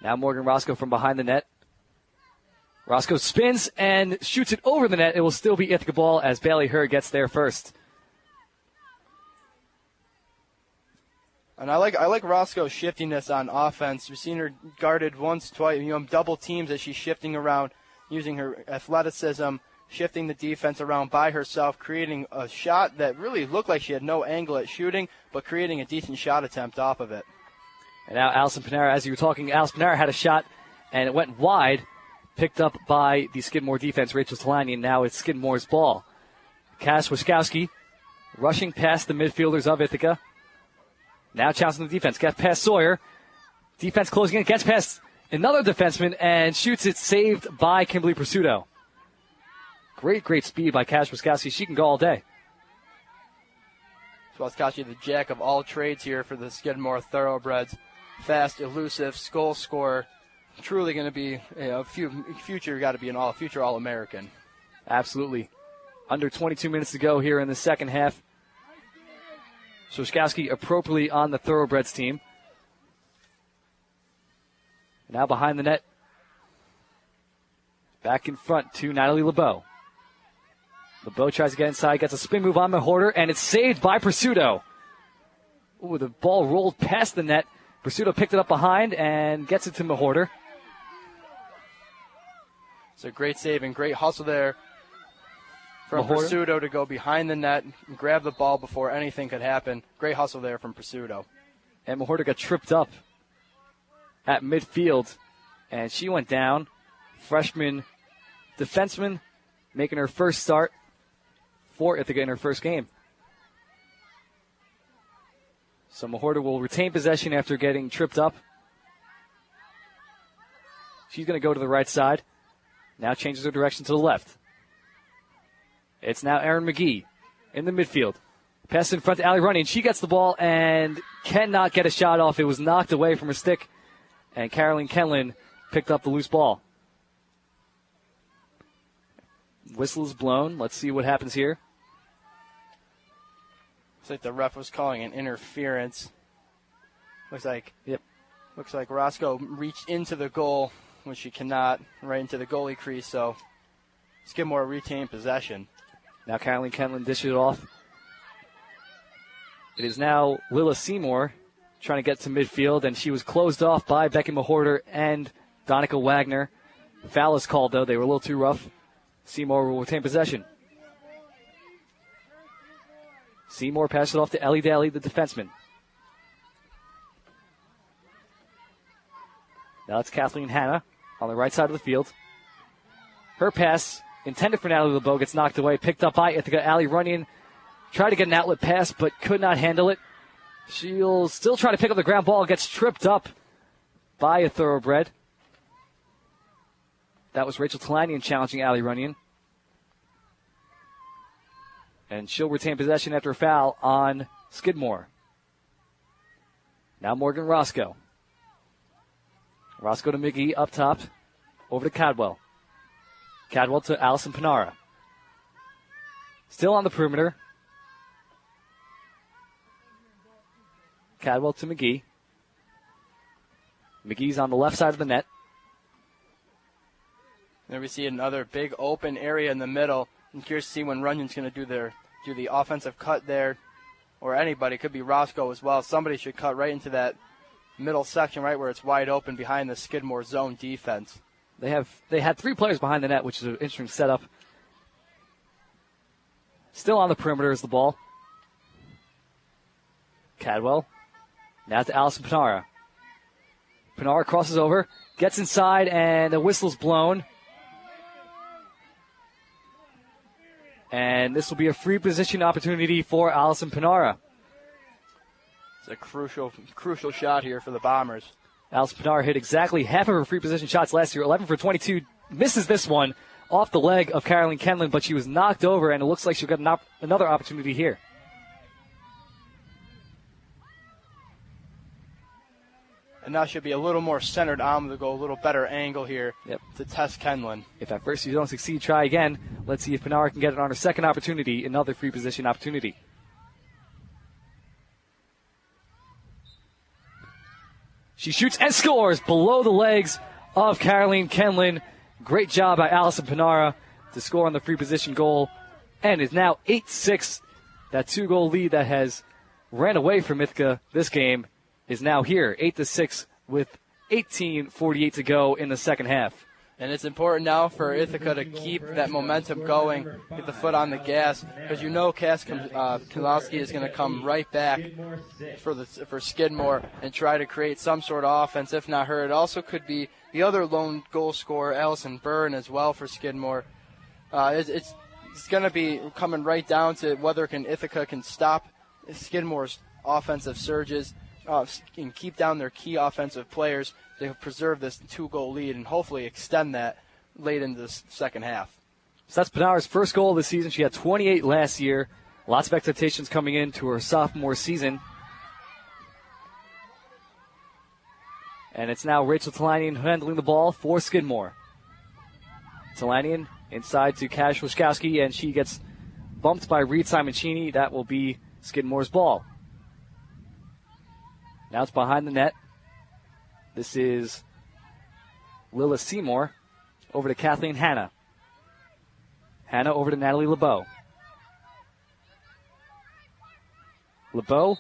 Now Morgan Roscoe from behind the net. Roscoe spins and shoots it over the net. It will still be Ithaca ball as Bailey Hurd gets there first. And I like Roscoe's shiftiness on offense. We've seen her guarded once, twice, double teams as she's shifting around, using her athleticism, shifting the defense around by herself, creating a shot that really looked like she had no angle at shooting, but creating a decent shot attempt off of it. And now Allison Panera, as you were talking, Allison Panera had a shot, and it went wide, picked up by the Skidmore defense, Rachel Talani, and now it's Skidmore's ball. Cass Wiskowski rushing past the midfielders of Ithaca. Now challenging the defense. Gets past Sawyer. Defense closing in. Gets past another defenseman and shoots it. Saved by Kimberly Pursuto. Great speed by Cass Wiskowski. She can go all day. Wiskowski, the jack of all trades here for the Skidmore Thoroughbreds. Fast, elusive, goal scorer. Truly going to be future All-American. Absolutely. Under 22 minutes to go here in the second half. So Wiskowski appropriately on the Thoroughbreds team. Now behind the net. Back in front to Natalie LeBeau. LeBeau tries to get inside, gets a spin move on Mahorter, and it's saved by Pursuto. Ooh, the ball rolled past the net. Pursuto picked it up behind and gets it to Mahorter. It's a great save and great hustle there from Pursuto to go behind the net and grab the ball before anything could happen. Great hustle there from Pursuto. And Mahorter got tripped up at midfield, and she went down. Freshman defenseman making her first start for Ithaca in her first game. So Mahorter will retain possession after getting tripped up. She's going to go to the right side. Now changes her direction to the left. It's now Erin McGee in the midfield. Pass in front to Allie Running. She gets the ball and cannot get a shot off. It was knocked away from her stick. And Caroline Kenlin picked up the loose ball. Whistle is blown. Let's see what happens here. Looks like the ref was calling an interference. Looks like Roscoe reached into the goal, which she cannot, right into the goalie crease. So Skidmore retained possession. Now Caroline Kenlin dishes it off. It is now Lila Seymour trying to get to midfield, and she was closed off by Becky Mahorter and Donica Wagner. Foul is called, though. They were a little too rough. Seymour will retain possession. Seymour passes it off to Ellie Daly, the defenseman. Now it's Kathleen Hanna on the right side of the field. Her pass, intended for Natalie LeBeau, gets knocked away, picked up by Ithaca. Allie Runyon tried to get an outlet pass, but could not handle it. She'll still try to pick up the ground ball, gets tripped up by a Thoroughbred. That was Rachel Talanian challenging Allie Runyon. And she'll retain possession after a foul on Skidmore. Now Morgan Roscoe. Roscoe to McGee up top. Over to Cadwell. Cadwell to Allison Panara. Still on the perimeter. Cadwell to McGee. McGee's on the left side of the net. There we see another big open area in the middle. I'm curious to see when Runyon's going to do the offensive cut there, or anybody. It could be Roscoe as well. Somebody should cut right into that middle section, right where it's wide open behind the Skidmore zone defense. They had 3 players behind the net, which is an interesting setup. Still on the perimeter is the ball. Cadwell. Now to Allison Panara. Panara crosses over, gets inside, and the whistle's blown. And this will be a free position opportunity for Allison Panara. It's a crucial shot here for the Bombers. Allison Panara hit exactly half of her free position shots last year, 11 for 22. Misses this one off the leg of Caroline Kenlin, but she was knocked over, and it looks like she'll get another opportunity here. And now should be a little more centered on the goal, a little better angle here to test Kenlin. If at first you don't succeed, try again. Let's see if Panara can get it on her second opportunity, another free position opportunity. She shoots and scores below the legs of Caroline Kenlin. Great job by Allison Panara to score on the free position goal. And is now 8-6. That 2-goal lead that has ran away from Ithaca this game is now here, 8-6 with 18:48 to go in the second half. And it's important now for Ithaca to keep that momentum going, get the foot on the gas, because you know Cass Kulowski is going to come right back for Skidmore and try to create some sort of offense. If not her, it also could be the other lone goal scorer, Allison Byrne, as well for Skidmore. It's going to be coming right down to whether Ithaca can stop Skidmore's offensive surges and keep down their key offensive players to preserve this 2-goal lead and hopefully extend that late into the second half. So that's Panara's first goal of the season. She had 28 last year. Lots of expectations coming into her sophomore season. And it's now Rachel Talanian handling the ball for Skidmore. Talanian inside to Kash Wiskowski, and she gets bumped by Reed Simoncini. That will be Skidmore's ball. Now it's behind the net. This is Lila Seymour over to Kathleen Hanna. Hanna over to Natalie LeBeau. LeBeau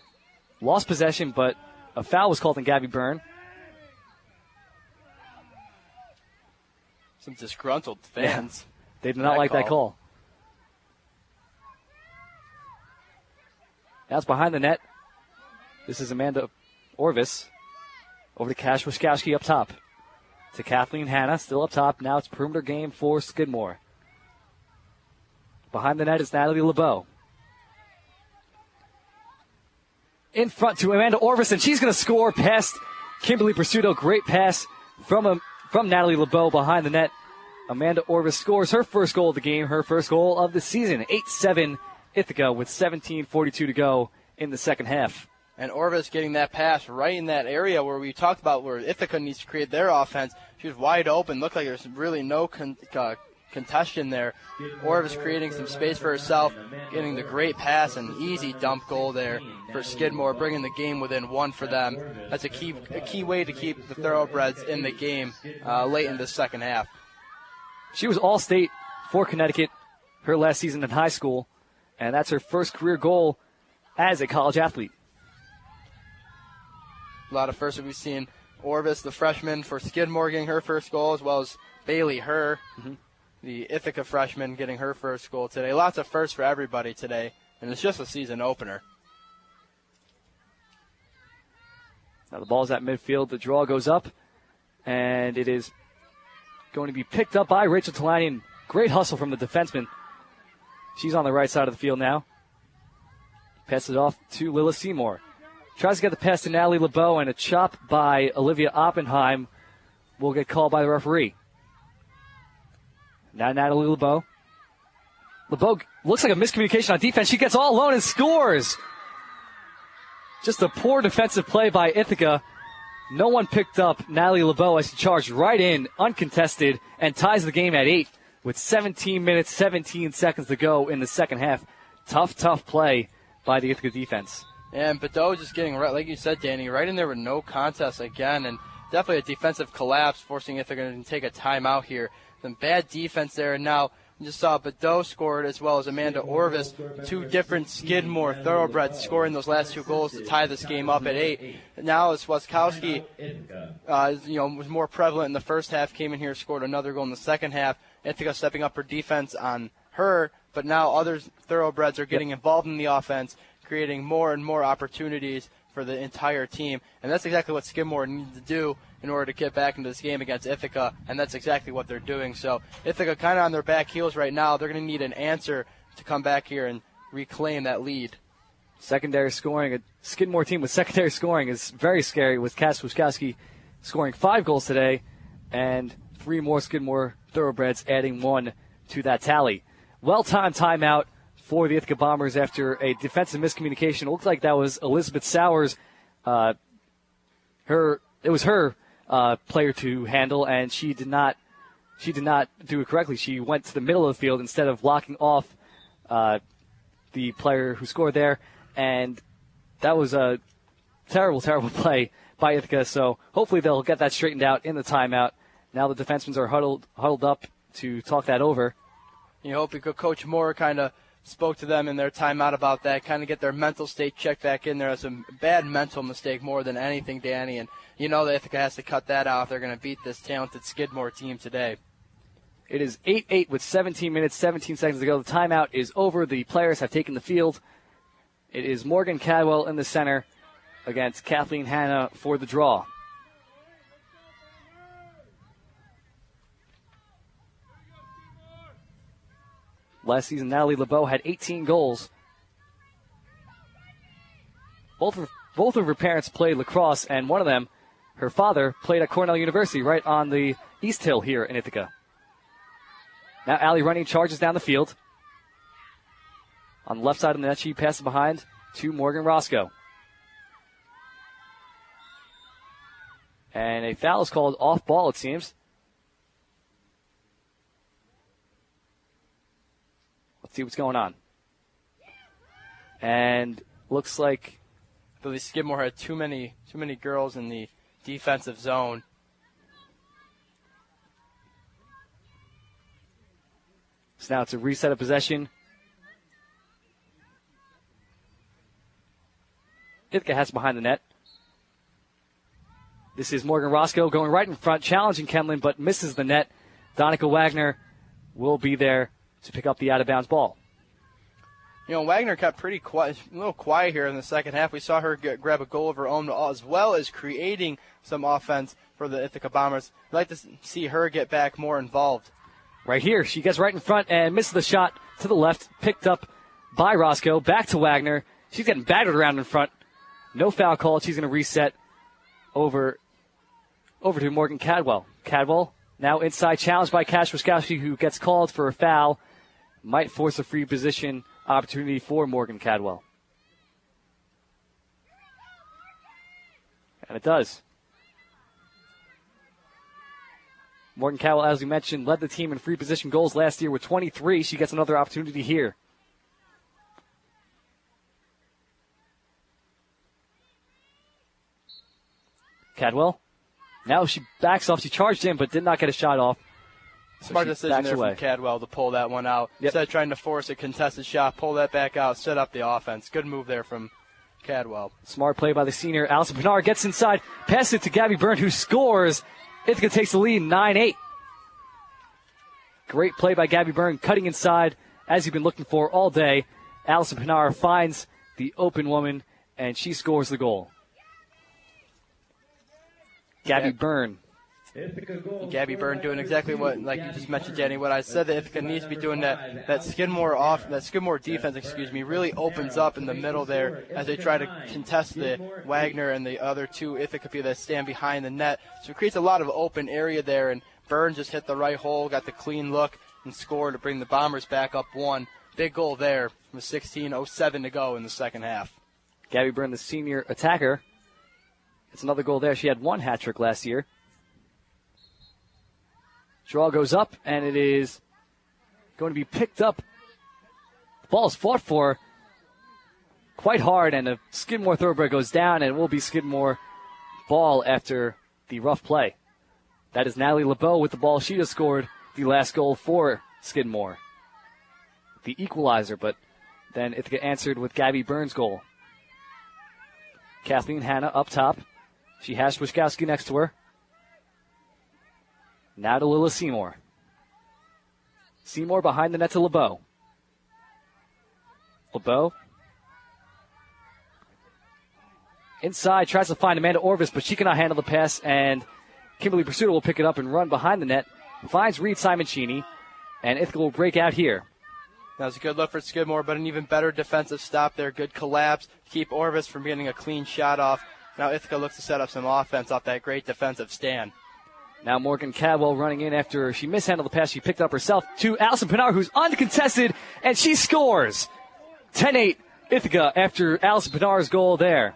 lost possession, but a foul was called on Gabby Byrne. Some disgruntled fans. Yeah, they did not like that call. Now it's behind the net. This is Amanda Orvis. Over to Kash Wiskowski up top. To Kathleen Hanna, still up top. Now it's perimeter game for Skidmore. Behind the net is Natalie LeBeau. In front to Amanda Orvis, and she's going to score past Kimberly Pursuto. Great pass from Natalie LeBeau behind the net. Amanda Orvis scores her first goal of the game, her first goal of the season. 8-7 Ithaca with 17:42 to go in the second half. And Orvis getting that pass right in that area where we talked about where Ithaca needs to create their offense. She was wide open. Looked like there's really no contention there. Orvis creating some space for herself, getting the great pass and easy dump goal there for Skidmore, bringing the game within one for them. That's a key way to keep the Thoroughbreds in the game late in the second half. She was All-State for Connecticut her last season in high school, and that's her first career goal as a college athlete. A lot of firsts we've seen. Orvis, the freshman for Skidmore, getting her first goal, as well as Bailey Herr, the Ithaca freshman, getting her first goal today. Lots of firsts for everybody today, and it's just a season opener. Now the ball's at midfield. The draw goes up, and it is going to be picked up by Rachel Talanian. Great hustle from the defenseman. She's on the right side of the field now. Passes it off to Lila Seymour. Tries to get the pass to Natalie LeBeau, and a chop by Olivia Oppenheim will get called by the referee. Now Natalie LeBeau. LeBeau looks like a miscommunication on defense. She gets all alone and scores. Just a poor defensive play by Ithaca. No one picked up Natalie LeBeau as she charged right in, uncontested, and ties the game at 8 with 17 minutes, 17 seconds to go in the second half. Tough play by the Ithaca defense. And Badeau just getting, right, like you said, Danny, right in there with no contest again, and definitely a defensive collapse, forcing Ithaca to take a timeout here. Some bad defense there, and now you just saw Badeau scored as well as Amanda Orvis, two different Skidmore Thoroughbreds scoring those last two goals to tie this game up at 8. Now as Wiskowski, was more prevalent in the first half, came in here, scored another goal in the second half. Ithaca stepping up her defense on her, but now other Thoroughbreds are getting involved in the offense, creating more and more opportunities for the entire team. And that's exactly what Skidmore needs to do in order to get back into this game against Ithaca, and that's exactly what they're doing. So Ithaca kind of on their back heels right now. They're going to need an answer to come back here and reclaim that lead. Secondary scoring, a Skidmore team with secondary scoring is very scary, with Cass Wiskowski scoring 5 goals today and 3 more Skidmore Thoroughbreds adding 1 to that tally. Well-timed timeout for the Ithaca Bombers after a defensive miscommunication. It looked like that was Elizabeth Sowers. It was her player to handle, and she did not do it correctly. She went to the middle of the field instead of blocking off the player who scored there, and that was Terrible play by Ithaca, so hopefully they'll get that straightened out in the timeout. Now the defensemen are huddled up to talk that over. You hope Coach Moore kind of spoke to them in their timeout about that, kind of get their mental state checked back in there. It's a bad mental mistake more than anything, Danny, and you know that Ithaca has to cut that out if they're going to beat this talented Skidmore team today. It is 8-8 with 17 minutes, 17 seconds to go. The timeout is over. The players have taken the field. It is Morgan Cadwell in the center against Kathleen Hanna for the draw. Last season, Natalie LeBeau had 18 goals. Both of her parents played lacrosse, and one of them, her father, played at Cornell University right on the East Hill here in Ithaca. Now Allie Running charges down the field. On the left side of the net, she passes behind to Morgan Roscoe. And a foul is called off ball, it seems. Let's see what's going on. And looks like I believe Skidmore had too many girls in the defensive zone. So now it's a reset of possession. Ithaca has behind the net. This is Morgan Roscoe going right in front, challenging Kemlin, but misses the net. Donica Wagner will be there to pick up the out-of-bounds ball. You know, Wagner kept pretty quiet, a little quiet here in the second half. We saw her grab a goal of her own as well as creating some offense for the Ithaca Bombers. I'd like to see her get back more involved. Right here, she gets right in front and misses the shot to the left, picked up by Roscoe. Back to Wagner. She's getting battered around in front. No foul call. She's going to reset over to Morgan Cadwell. Cadwell now inside, challenged by Cash Wiskowski, who gets called for a foul. Might force a free position opportunity for Morgan Cadwell. And it does. Morgan Cadwell, as we mentioned, led the team in free position goals last year with 23. She gets another opportunity here. Cadwell. Now she backs off. She charged in, but did not get a shot off. Smart decision there from Cadwell to pull that one out. Yep. Instead of trying to force a contested shot, pull that back out, set up the offense. Good move there from Cadwell. Smart play by the senior. Allison Pinar gets inside, passes it to Gabby Byrne, who scores. Ithaca takes the lead, 9-8. Great play by Gabby Byrne, cutting inside, as you've been looking for all day. Allison Pinar finds the open woman, and she scores the goal. Gabby Byrne. Gabby Byrne doing exactly what, like you just mentioned, Danny, what I said that Ithaca needs to be doing, that Skidmore defense, really opens up in the middle there as they try to contest the Wagner and the other two Ithaca people that stand behind the net. So it creates a lot of open area there, and Byrne just hit the right hole, got the clean look, and scored to bring the Bombers back up one. Big goal there with 16:07 to go in the second half. Gabby Byrne, the senior attacker. It's another goal there. She had one hat trick last year. Draw goes up, and it is going to be picked up. The ball is fought for quite hard, and the Skidmore Thoroughbred goes down, and it will be Skidmore ball after the rough play. That is Natalie LeBeau with the ball. She just scored the last goal for Skidmore, the equalizer, but then Ithaca answered with Gabby Byrne's goal. Kathleen Hanna up top. She has Wiskowski next to her. Now to Lila Seymour. Seymour behind the net to LeBeau. LeBeau. Inside, tries to find Amanda Orvis, but she cannot handle the pass, and Kimberly Pursuta will pick it up and run behind the net. Finds Reed Simoncini, and Ithaca will break out here. That was a good look for Skidmore, but an even better defensive stop there. Good collapse. Keep Orvis from getting a clean shot off. Now Ithaca looks to set up some offense off that great defensive stand. Now Morgan Cadwell running in after she mishandled the pass. She picked up herself to Allison Pinar, who's uncontested, and she scores. 10-8 Ithaca after Allison Pinar's goal there.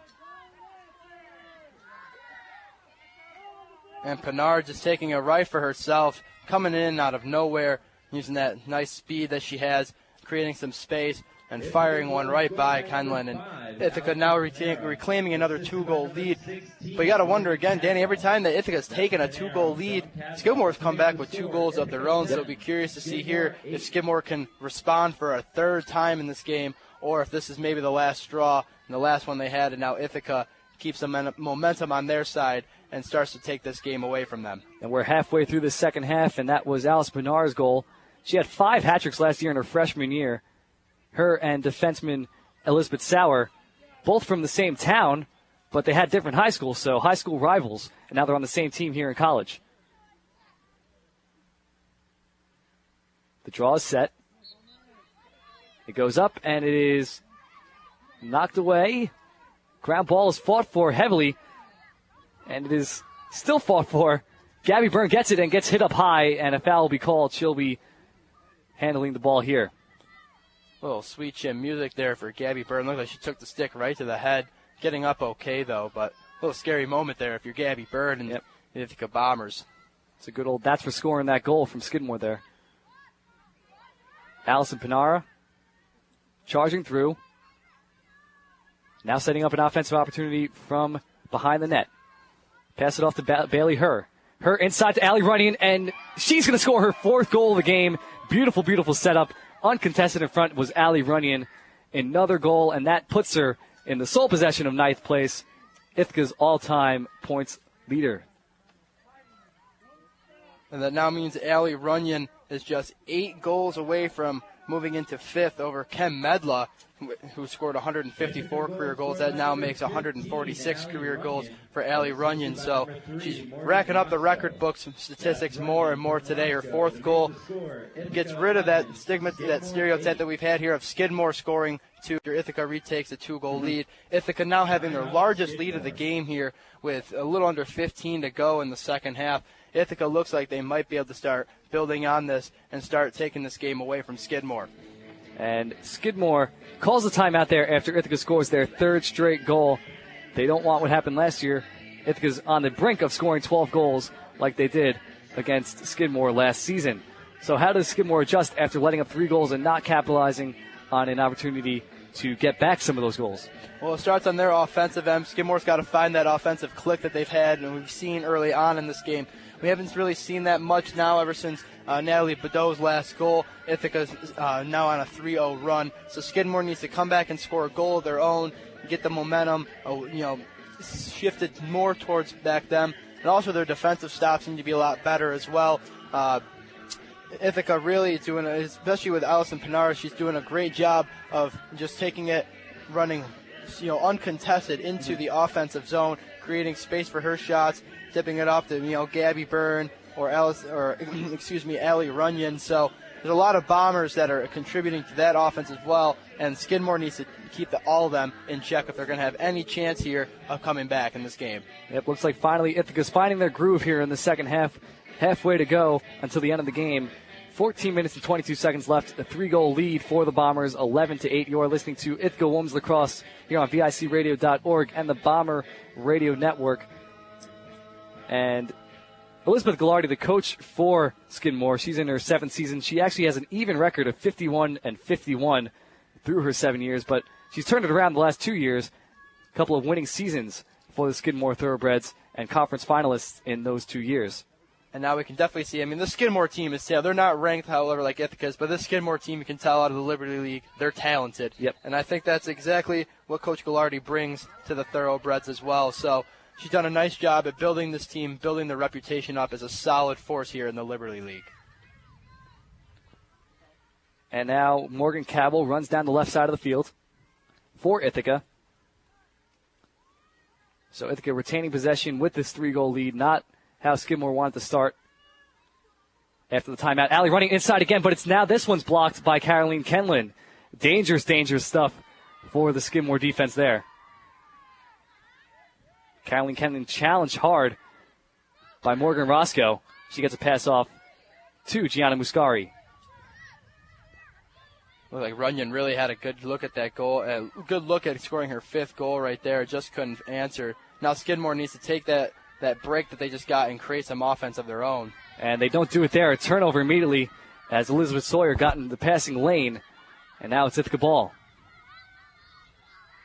And Pinar just taking a right for herself, coming in out of nowhere, using that nice speed that she has, creating some space. and firing one right by Kenlin. And Ithaca now reclaiming another 2-goal lead. But you got to wonder again, Danny, every time that Ithaca's taken a 2-goal lead, Skidmore's come back with 2 goals of their own. So it'll be curious to see here if Skidmore can respond for a third time in this game, or if this is maybe the last straw and the last one they had, and now Ithaca keeps the momentum on their side and starts to take this game away from them. And we're halfway through the second half, and that was Alice Pinar's goal. She had 5 hat-tricks last year in her freshman year. Her and defenseman Elizabeth Sauer, both from the same town, but they had different high schools, so high school rivals, and now they're on the same team here in college. The draw is set. It goes up, and it is knocked away. Ground ball is fought for heavily, and it is still fought for. Gabby Byrne gets it and gets hit up high, and a foul will be called. She'll be handling the ball here. Little sweet chin music there for Gabby Byrne. Looked like she took the stick right to the head. Getting up okay, though, but a little scary moment there if you're Gabby Byrne and the Ithaca Bombers. It's a good old that's for scoring that goal from Skidmore there. Allison Pinara charging through. Now setting up an offensive opportunity from behind the net. Pass it off to Bailey Herr. Herr inside to Allie Runyon, and she's going to score her 4th goal of the game. Beautiful, beautiful setup. Uncontested in front was Allie Runyon. Another goal, and that puts her in the sole possession of 9th place, Ithaca's all-time points leader. And that now means Allie Runyon is just 8 goals away from moving into 5th over Kem Medla, who scored 154 career goals. That now makes 146 career goals for Allie Runyon. So she's racking up the record books statistics more and more today. Her 4th goal gets rid of that stigma, that stereotype that we've had here of Skidmore scoring 2. Ithaca retakes a 2-goal lead. Ithaca now having their largest lead of the game here with a little under 15 to go in the second half. Ithaca looks like they might be able to start building on this and start taking this game away from Skidmore. And Skidmore calls the timeout there after Ithaca scores their 3rd straight goal. They don't want what happened last year. Ithaca's on the brink of scoring 12 goals like they did against Skidmore last season. So how does Skidmore adjust after letting up 3 goals and not capitalizing on an opportunity to get back some of those goals? Well, it starts on their offensive end. Skidmore's got to find that offensive click that they've had, and we've seen early on in this game. We haven't really seen that much now ever since Natalie Badeau's last goal. Ithaca's now on a 3-0 run. So Skidmore needs to come back and score a goal of their own, get the momentum, shifted more towards back them. And also their defensive stops need to be a lot better as well. Ithaca really doing, especially with Allison Pinara, she's doing a great job of just taking it, running, uncontested into the offensive zone, creating space for her shots, tipping it off to Gabby Byrne or Allie Runyon. So there's a lot of Bombers that are contributing to that offense as well, and Skidmore needs to keep all of them in check if they're going to have any chance here of coming back in this game. It looks like finally Ithaca's finding their groove here in the second half. Halfway to go until the end of the game. 14 minutes and 22 seconds left. A 3-goal lead for the Bombers, 11-8. You are listening to Ithaca Women's Lacrosse here on VICRadio.org and the Bomber Radio Network. And Elizabeth Ghilardi, the coach for Skidmore, she's in her 7th season. She actually has an even record of 51-51 through her 7 years, but she's turned it around the last 2 years. A couple of winning seasons for the Skidmore Thoroughbreds and conference finalists in those 2 years. And now we can definitely see, the Skidmore team is, they're not ranked, however, like Ithaca's, but this Skidmore team, you can tell out of the Liberty League, they're talented. Yep. And I think that's exactly what Coach Ghilardi brings to the Thoroughbreds as well. So she's done a nice job at building this team, building their reputation up as a solid force here in the Liberty League. And now Morgan Cabell runs down the left side of the field for Ithaca. So Ithaca retaining possession with this 3-goal lead, not how Skidmore wanted to start after the timeout. Allie running inside again, but it's now this one's blocked by Caroline Kenlin. Dangerous, dangerous stuff for the Skidmore defense there. Caroline Kenlin challenged hard by Morgan Roscoe. She gets a pass off to Gianna Muscari. Looked like Runyon really had a good look at that goal, a good look at scoring her 5th goal right there. Just couldn't answer. Now Skidmore needs to take that break that they just got and create some offense of their own. And they don't do it there. A turnover immediately as Elizabeth Sawyer got in the passing lane And now it's Ithaca ball.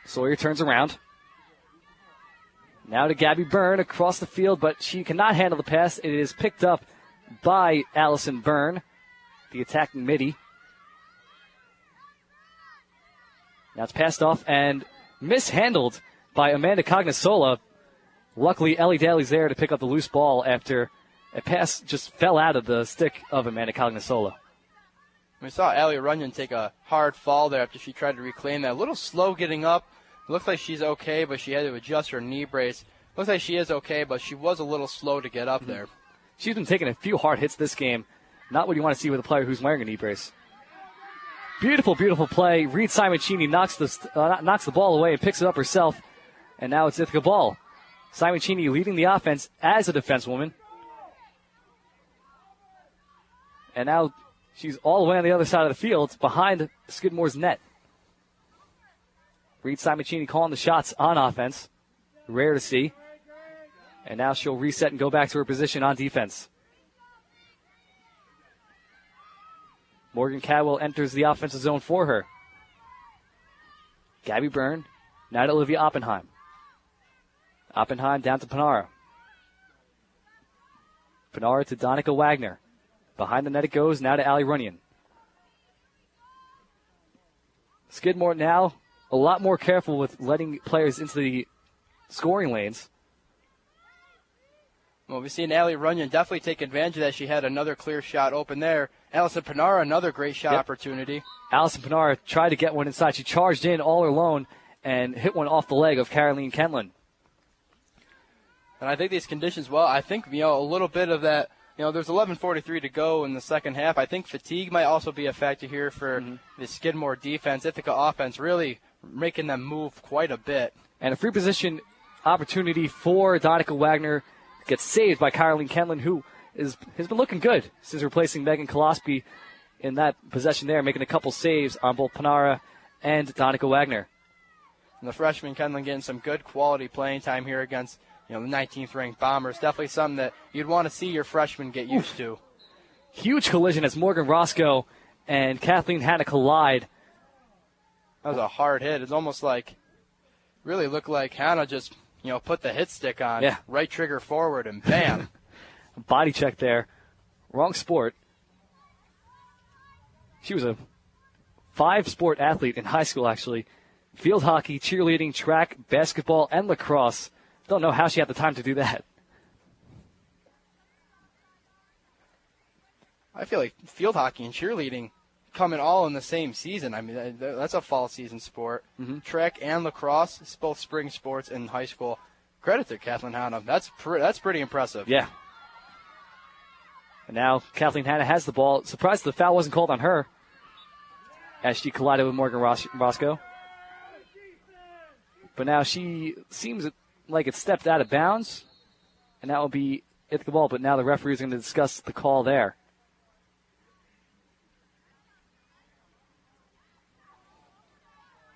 Sawyer turns around. Now to Gabby Byrne across the field, but she cannot handle the pass. It is picked up by Allison Byrne, the attacking midi. Now it's passed off and mishandled by Amanda Cognasola. Luckily, Ellie Daly's there to pick up the loose ball after a pass just fell out of the stick of Amanda Cognasola. We saw Allie Runyon take a hard fall there after she tried to reclaim that. A little slow getting up. Looks like she's okay, but she had to adjust her knee brace. Looks like she is okay, but she was a little slow to get up there. She's been taking a few hard hits this game. Not what you want to see with a player who's wearing a knee brace. Beautiful, beautiful play. Reed Simoncini knocks the ball away and picks it up herself. And now it's Ithaca ball. Simoncini leading the offense as a defensewoman. And now she's all the way on the other side of the field behind Skidmore's net. Reed Simoncini calling the shots on offense. Rare to see. And now she'll reset and go back to her position on defense. Morgan Cadwell enters the offensive zone for her. Gabby Byrne, now to Olivia Oppenheim. Oppenheim down to Panara. Panara to Donica Wagner. Behind the net it goes, now to Allie Runyon. Skidmore now a lot more careful with letting players into the scoring lanes. Well, we've seen Allie Runyon definitely take advantage of that. She had another clear shot open there. Allison Panara, another great shot opportunity. Allison Panara tried to get one inside. She charged in all alone and hit one off the leg of Caroline Kenlin. And I think these conditions, well, I think, a little bit of that, there's 11:43 to go in the second half. I think fatigue might also be a factor here for the Skidmore defense. Ithaca offense really making them move quite a bit. And a free position opportunity for Donica Wagner gets saved by Caroline Kenlin, who has been looking good since replacing Megan Colosby in that possession there, making a couple saves on both Panara and Donica Wagner. And the freshman Kenlin getting some good quality playing time here against the 19th ranked Bombers. Definitely something that you'd want to see your freshmen get used to. Huge collision as Morgan Roscoe and Kathleen Hanna collide. That was a hard hit. It's almost like, really looked like Hanna just, put the hit stick on. Yeah. Right trigger forward and bam. Body check there. Wrong sport. She was a 5-sport athlete in high school, actually. Field hockey, cheerleading, track, basketball, and lacrosse. Don't know how she had the time to do that. I feel like field hockey and cheerleading coming all in the same season. I mean, that's a fall season sport. Track and lacrosse, it's both spring sports in high school. Credit to Kathleen Hanna. That's pretty impressive. Yeah. And now Kathleen Hanna has the ball. Surprised the foul wasn't called on her as she collided with Morgan Roscoe. But now she seems like it stepped out of bounds, and that will be Ithaca ball. But now the referee is going to discuss the call there.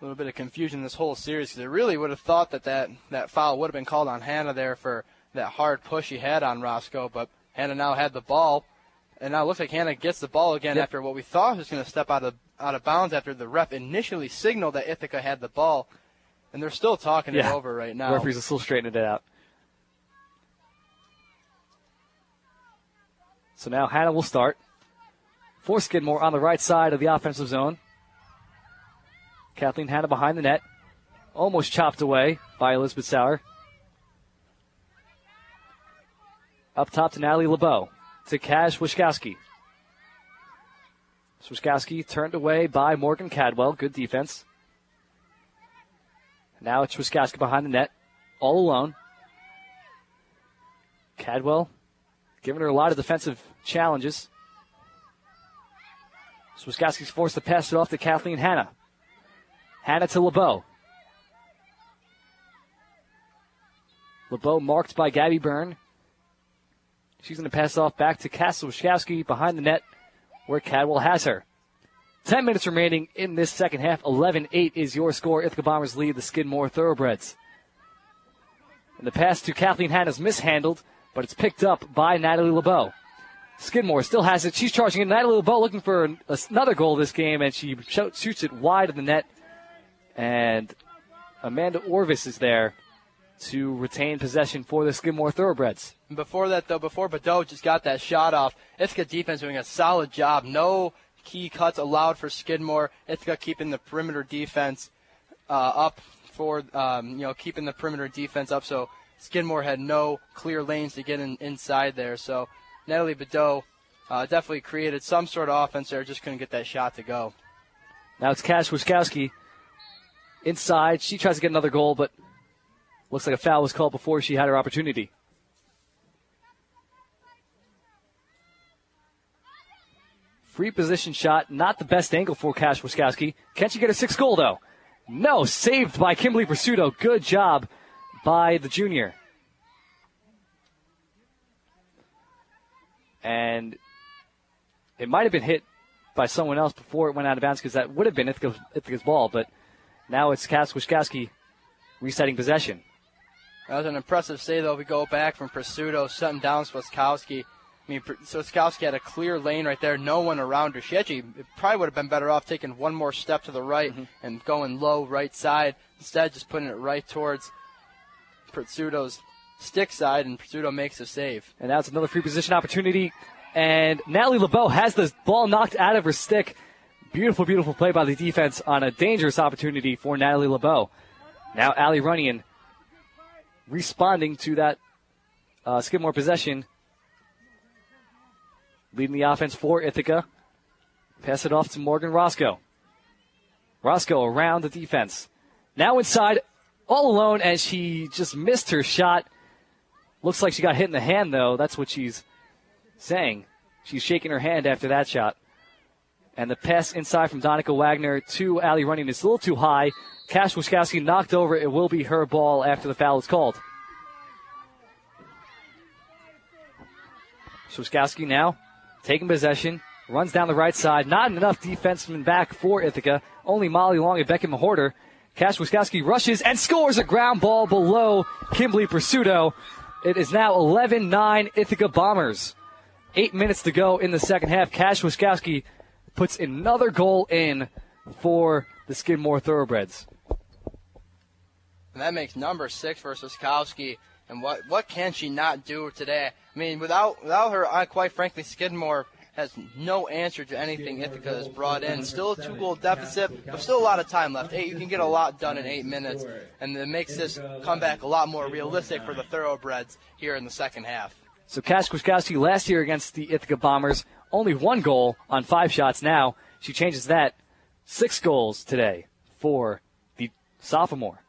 A little bit of confusion in this whole series because I really would have thought that foul would have been called on Hanna there for that hard push he had on Roscoe, but Hanna now had the ball, and now it looks like Hanna gets the ball again after what we thought was going to step out of bounds after the ref initially signaled that Ithaca had the ball, and they're still talking it over right now. The referees are still straightening it out. So now Hanna will start for Skidmore on the right side of the offensive zone. Kathleen Hanna behind the net. Almost chopped away by Elizabeth Sauer. Up top to Natalie LeBeau. To Kaz Wiskowski. Wiskowski turned away by Morgan Cadwell. Good defense. Now it's Wiskowski behind the net. All alone. Cadwell giving her a lot of defensive challenges. Wiskowski's forced to pass it off to Kathleen Hanna. Hanna to LeBeau. LeBeau marked by Gabby Byrne. She's going to pass off back to Wiskowski behind the net where Cadwell has her. 10 minutes remaining in this second half. 11-8 is your score. Ithaca Bombers lead the Skidmore Thoroughbreds. And the pass to Kathleen Hanna's mishandled, but it's picked up by Natalie LeBeau. Skidmore still has it. She's charging in. Natalie LeBeau looking for another goal this game, and she shoots it wide of the net. And Amanda Orvis is there to retain possession for the Skidmore Thoroughbreds. Before that, though, before Badeau just got that shot off, Ithaca defense doing a solid job. No key cuts allowed for Skidmore. Ithaca keeping the perimeter defense up keeping the perimeter defense up. So Skidmore had no clear lanes to get inside there. So Natalie Badeau definitely created some sort of offense there, just couldn't get that shot to go. Now it's Cash Wiskowski inside. She tries to get another goal, but looks like a foul was called before she had her opportunity. Free position shot, not the best angle for Cash Wiskowski. Can she get a sixth goal, though? No, saved by Kimberly Pursuto. Good job by the junior. And it might have been hit by someone else before it went out of bounds, because that would have been Ithaca's ball, but now it's Cash Wiskowski resetting possession. That was an impressive save, though. We go back from Pursuto, shutting down Swiskowski. Swiskowski had a clear lane right there, no one around her. She actually probably would have been better off taking one more step to the right and going low right side. Instead, just putting it right towards Pursuto's stick side, and Pursuto makes a save. And now it's another free position opportunity, and Natalie LeBeau has the ball knocked out of her stick. Beautiful, beautiful play by the defense on a dangerous opportunity for Natalie LeBeau. Now Ali Runyon responding to that Skidmore possession, leading the offense for Ithaca. Pass it off to Morgan Roscoe. Roscoe around the defense. Now inside, all alone, and she just missed her shot. Looks like she got hit in the hand, though. That's what she's saying. She's shaking her hand after that shot. And the pass inside from Donica Wagner to Ali Runyon is a little too high. Cash Wiskowski knocked over. It will be her ball after the foul is called. Wiskowski now taking possession, runs down the right side. Not enough defensemen back for Ithaca. Only Molly Long and Becky Mahorter. Cash Wiskowski rushes and scores a ground ball below Kimberly Pursuto. It is now 11-9 Ithaca Bombers. 8 minutes to go in the second half. Cash Wiskowski puts another goal in for the Skidmore Thoroughbreds. And that makes number 6 for Wiskowski. And what can she not do today? I mean, without her, quite frankly, Skidmore has no answer to anything Ithaca has brought in. Still a 2-goal deficit, but still a lot of time left. You can get a lot done in 8 minutes, and it makes this comeback a lot more realistic for the Thoroughbreds here in the second half. So Cash Wiskowski last year against the Ithaca Bombers, only 1 goal on 5 shots. Now she changes that. 6 goals today for the sophomore.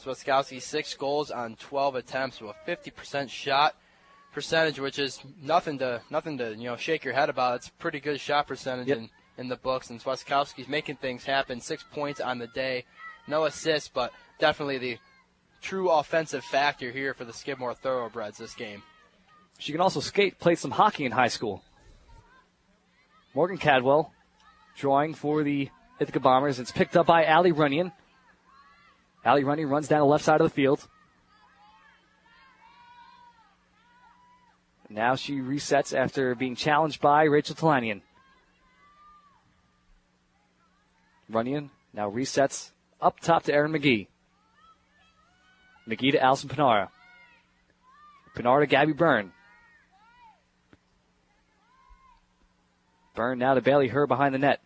Wiskowski 6 goals on 12 attempts with a 50% shot percentage, which is nothing to shake your head about. It's a pretty good shot percentage in the books, and Wiskowski's making things happen. 6 points on the day, no assists, but definitely the true offensive factor here for the Skidmore Thoroughbreds this game. She can also skate, played some hockey in high school. Morgan Cadwell drawing for the Ithaca Bombers. It's picked up by Ali Runyon. Ali Runyon runs down the left side of the field. Now she resets after being challenged by Rachel Talanian. Runyon now resets up top to Erin McGee. McGee to Allison Pinara. Pinara to Gabby Byrne. Byrne now to Bailey Herr behind the net.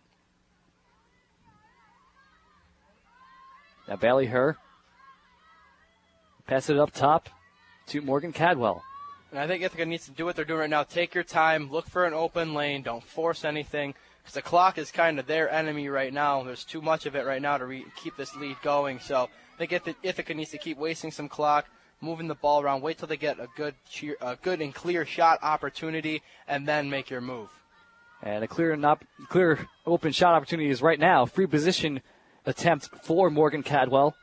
Now Bailey Herr. Pass it up top to Morgan Cadwell. And I think Ithaca needs to do what they're doing right now. Take your time. Look for an open lane. Don't force anything. Because the clock is kind of their enemy right now. There's too much of it right now to keep this lead going. So I think Ithaca needs to keep wasting some clock, moving the ball around. Wait till they get a good and clear shot opportunity, and then make your move. And a clear open shot opportunity is right now. Free position attempt for Morgan Cadwell.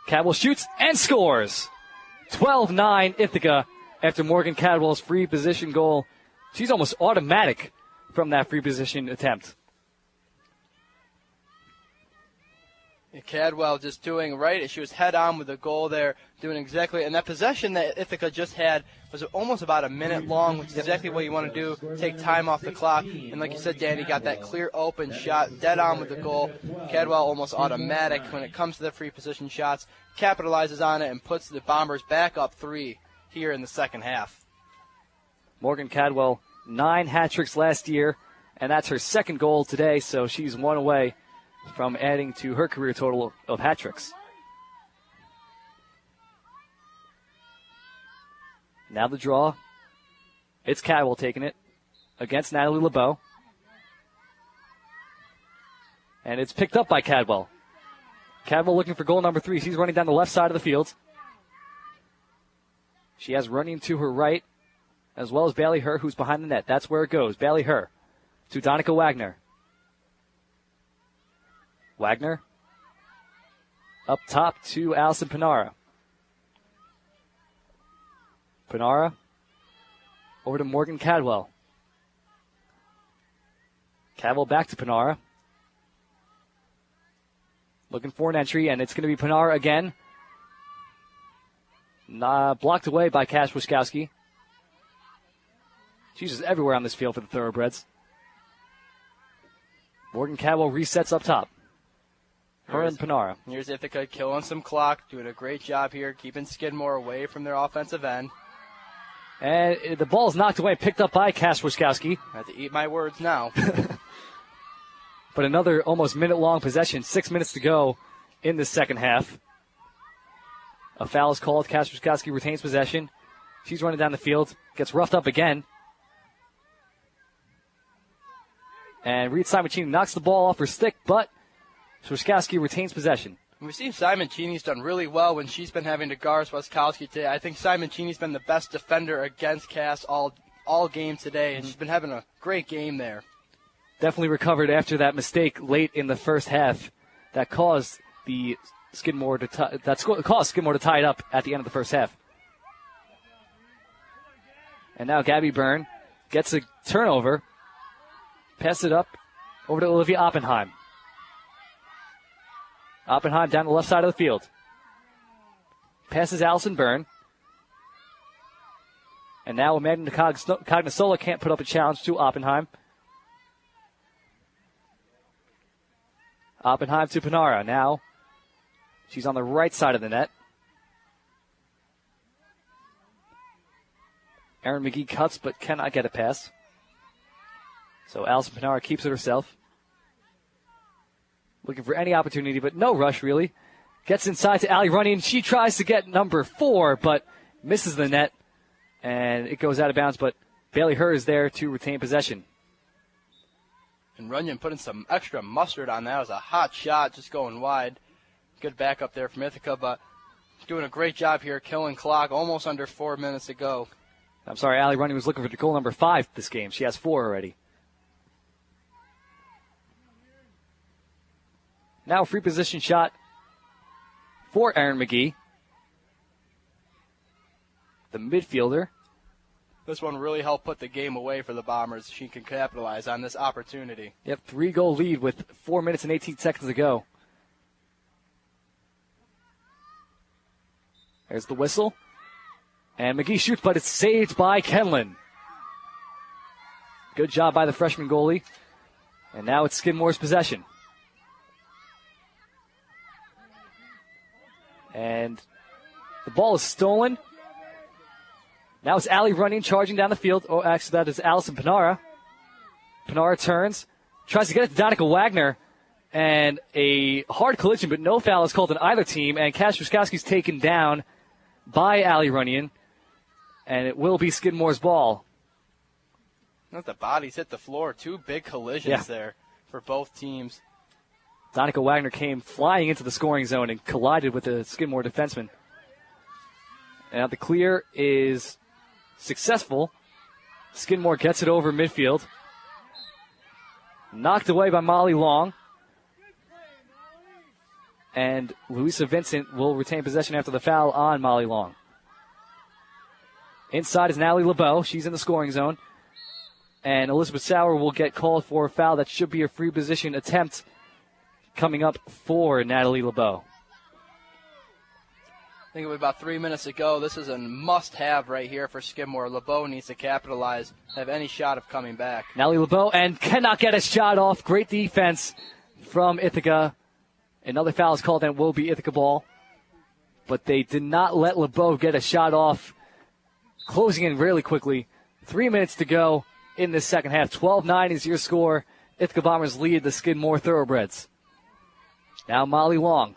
Cadwell shoots and scores. 12-9 Ithaca after Morgan Cadwell's free position goal. She's almost automatic from that free position attempt. Cadwell just doing right. She was head on with the goal there, doing exactly. And that possession that Ithaca just had was almost about a minute long, which is exactly what you want to do, take time off the clock. And like you said, Danny, got that clear open shot, dead on with the goal. Cadwell almost automatic when it comes to the free position shots, capitalizes on it and puts the Bombers back up 3 here in the second half. Morgan Cadwell, 9 hat tricks last year, and that's her second goal today, so she's 1 away from adding to her career total of hat tricks. Now the draw. It's Cadwell taking it against Natalie LeBeau. And it's picked up by Cadwell. Cadwell looking for goal number 3. She's running down the left side of the field. She has running to her right, as well as Bailey Herr, who's behind the net. That's where it goes. Bailey Herr to Donica Wagner. Wagner up top to Allison Panara. Panara over to Morgan Cadwell. Cadwell back to Panara. Looking for an entry, and it's going to be Panara again. Blocked away by Cash Wiskowski. She's just everywhere on this field for the Thoroughbreds. Morgan Cadwell resets up top. Her and Panara. Here's Ithaca killing some clock, doing a great job here, keeping Skidmore away from their offensive end. And the ball is knocked away, picked up by Cash Wiskowski. I have to eat my words now. But another almost minute-long possession, 6 minutes to go in the second half. A foul is called. Cash Wiskowski retains possession. She's running down the field, gets roughed up again. And Reed Simoncini knocks the ball off her stick, but Wiskowski retains possession. We've seen Simoncini's done really well when she's been having to guard Wiskowski today. I think Simoncini's been the best defender against Cass all game today, and she's been having a great game there. Definitely recovered after that mistake late in the first half that caused the Skidmore to caused Skidmore to tie it up at the end of the first half. And now Gabby Byrne gets a turnover, passes it up over to Olivia Oppenheim. Oppenheim down the left side of the field. Passes Allison Byrne. And now Amanda Cognasola can't put up a challenge to Oppenheim. Oppenheim to Panara. Now she's on the right side of the net. Erin McGee cuts but cannot get a pass. So Allison Panara keeps it herself. Looking for any opportunity, but no rush, really. Gets inside to Allie Runyon. She tries to get number 4, but misses the net, and it goes out of bounds, but Bailey Herr is there to retain possession. And Runyon putting some extra mustard on that. It was a hot shot, just going wide. Good backup there from Ithaca, but doing a great job here, killing clock, almost under 4 minutes to go. I'm sorry, Allie Runyon was looking for goal number 5 this game. She has 4 already. Now a free position shot for Erin McGee, the midfielder. This one really helped put the game away for the Bombers. She can capitalize on this opportunity. Yep, 3-goal lead with 4 minutes and 18 seconds to go. There's the whistle. And McGee shoots, but it's saved by Kenlin. Good job by the freshman goalie. And now it's Skidmore's possession. And the ball is stolen. Now it's Allie Runyon charging down the field. Oh, actually, that is Allison Panara. Panara turns, tries to get it to Donica Wagner. And a hard collision, but no foul is called on either team. And Cash Wiskowski's taken down by Allie Runyon. And it will be Skidmore's ball. Let the bodies hit the floor. 2 big collisions there for both teams. Donica Wagner came flying into the scoring zone and collided with the Skidmore defenseman. And now the clear is successful. Skidmore gets it over midfield. Knocked away by Molly Long. And Louisa Vincent will retain possession after the foul on Molly Long. Inside is Natalie LeBeau. She's in the scoring zone. And Elizabeth Sauer will get called for a foul that should be a free position attempt coming up for Natalie LeBeau. I think it was about 3 minutes ago. This is a must-have right here for Skidmore. LeBeau needs to capitalize, have any shot of coming back. Natalie LeBeau and cannot get a shot off. Great defense from Ithaca. Another foul is called and will be Ithaca ball. But they did not let LeBeau get a shot off. Closing in really quickly. 3 minutes to go in this second half. 12-9 is your score. Ithaca Bombers lead the Skidmore Thoroughbreds. Now Molly Long.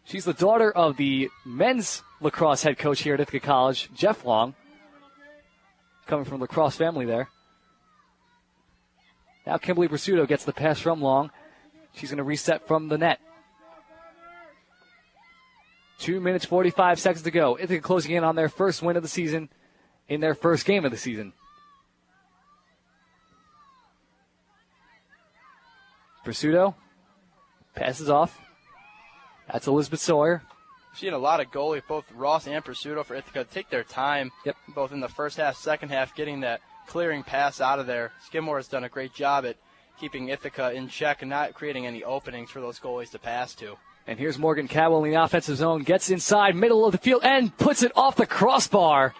She's the daughter of the men's lacrosse head coach here at Ithaca College, Jeff Long. Coming from the lacrosse family there. Now Kimberly Pursuto gets the pass from Long. She's going to reset from the net. 2 minutes, 45 seconds to go. Ithaca closing in on their first win of the season in their first game of the season. Pursuto passes off. That's Elizabeth Sawyer. Seen a lot of goalies, both Ross and Pursuto for Ithaca, take their time, both in the first half, second half, getting that clearing pass out of there. Skidmore has done a great job at keeping Ithaca in check and not creating any openings for those goalies to pass to. And here's Morgan Cowell in the offensive zone, gets inside, middle of the field, and puts it off the crossbar.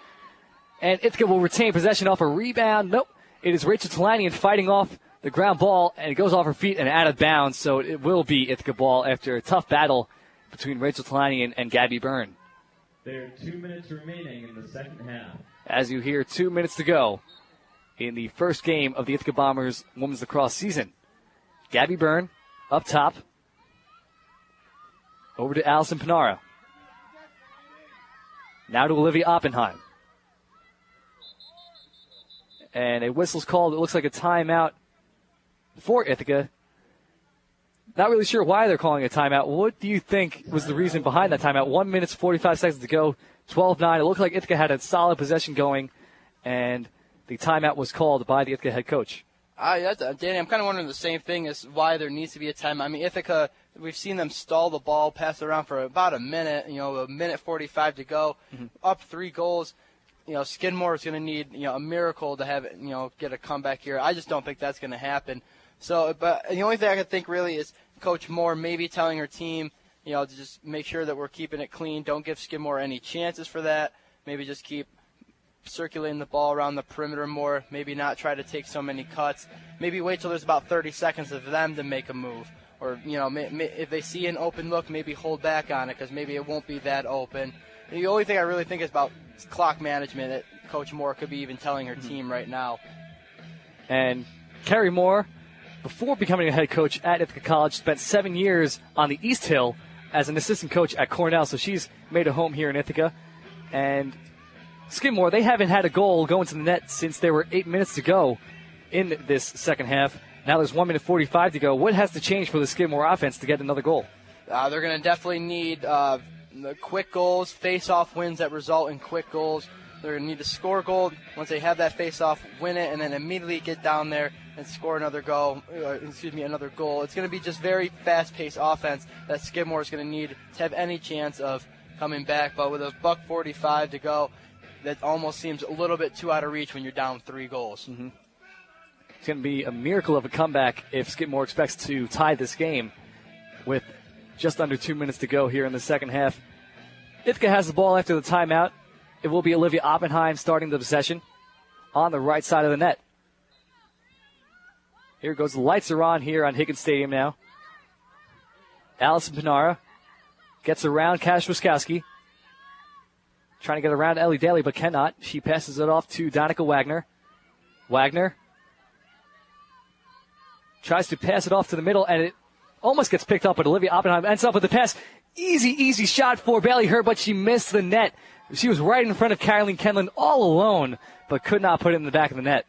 And Ithaca will retain possession off a rebound. Nope, it is Rachel Talanian fighting off the ground ball, and it goes off her feet and out of bounds, so it will be Ithaca ball after a tough battle between Rachel Talanian and Gabby Byrne. There are 2 minutes remaining in the second half. As you hear, 2 minutes to go in the first game of the Ithaca Bombers women's lacrosse season. Gabby Byrne up top. Over to Allison Panara. Now to Olivia Oppenheim. And a whistle's called. It looks like a timeout for Ithaca. Not really sure why they're calling a timeout. What do you think was the reason behind that timeout? 1 minute, 45 seconds to go, 12-9. It looked like Ithaca had a solid possession going, and the timeout was called by the Ithaca head coach. Danny, I'm kind of wondering the same thing as why there needs to be a timeout. I mean, Ithaca, we've seen them stall the ball, pass it around for about a minute, a minute 45 to go, up 3 goals. Skidmore is going to need, a miracle to have, get a comeback here. I just don't think that's going to happen. So, but the only thing I can think really is Coach Moore maybe telling her team, to just make sure that we're keeping it clean. Don't give Skidmore any chances for that. Maybe just keep circulating the ball around the perimeter more. Maybe not try to take so many cuts. Maybe wait till there's about 30 seconds of them to make a move. Or, if they see an open look, maybe hold back on it because maybe it won't be that open. The only thing I really think is about clock management that Coach Moore could be even telling her team right now. And Carrie Moore, before becoming a head coach at Ithaca College, spent 7 years on the East Hill as an assistant coach at Cornell, so she's made a home here in Ithaca. And Skidmore, they haven't had a goal go into the net since there were 8 minutes to go in this second half. Now there's 1 minute 45 to go. What has to change for the Skidmore offense to get another goal? They're going to definitely need the quick goals, face-off wins that result in quick goals. They're going to need to score a goal. Once they have that face-off, win it, and then immediately get down there and score another goal. It's going to be just very fast-paced offense that Skidmore is going to need to have any chance of coming back. But with a $1:45 to go, that almost seems a little bit too out of reach when you're down 3 goals. Mm-hmm. It's going to be a miracle of a comeback if Skidmore expects to tie this game with just under 2 minutes to go here in the second half. Ithaca has the ball after the timeout. It will be Olivia Oppenheim starting the possession on the right side of the net. Here goes. The lights are on here on Higgins Stadium now. Allison Panara gets around Cash Wiskowski. Trying to get around Ellie Daly, but cannot. She passes it off to Danica Wagner. Wagner tries to pass it off to the middle, and it almost gets picked up, but Olivia Oppenheim ends up with the pass. Easy shot for Bailey Hurd, but she missed the net. She was right in front of Caroline Kenlin all alone, but could not put it in the back of the net.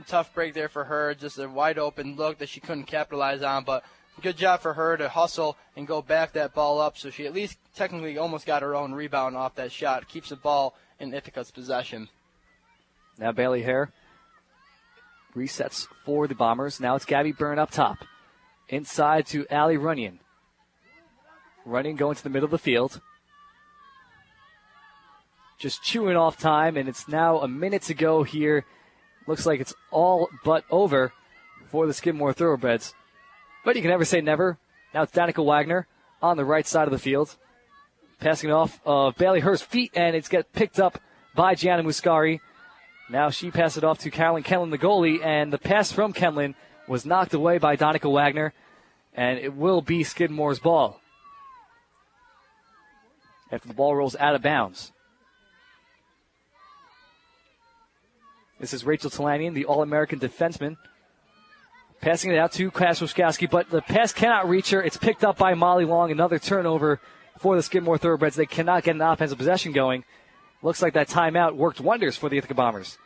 Tough break there for her. Just a wide open look that she couldn't capitalize on, but good job for her to hustle and go back that ball up, so she at least technically almost got her own rebound off that shot. Keeps the ball in Ithaca's possession. Now Bailey Hare resets for the Bombers. Now it's Gabby Byrne up top. Inside to Allie Runyon. Runyon going to the middle of the field. Just chewing off time, and it's now a minute to go here. Looks like it's all but over for the Skidmore Thoroughbreds. But you can never say never. Now it's Danica Wagner on the right side of the field. Passing it off of Bailey Hurst's feet, and it's get picked up by Gianna Muscari. Now she passed it off to Carolyn Kenlin, the goalie, and the pass from Kenlin was knocked away by Danica Wagner, and it will be Skidmore's ball after the ball rolls out of bounds. This is Rachel Talanian, the All-American defenseman, passing it out to Kraszewski, but the pass cannot reach her. It's picked up by Molly Long, another turnover for the Skidmore Thoroughbreds. They cannot get an offensive possession going. Looks like that timeout worked wonders for the Ithaca Bombers.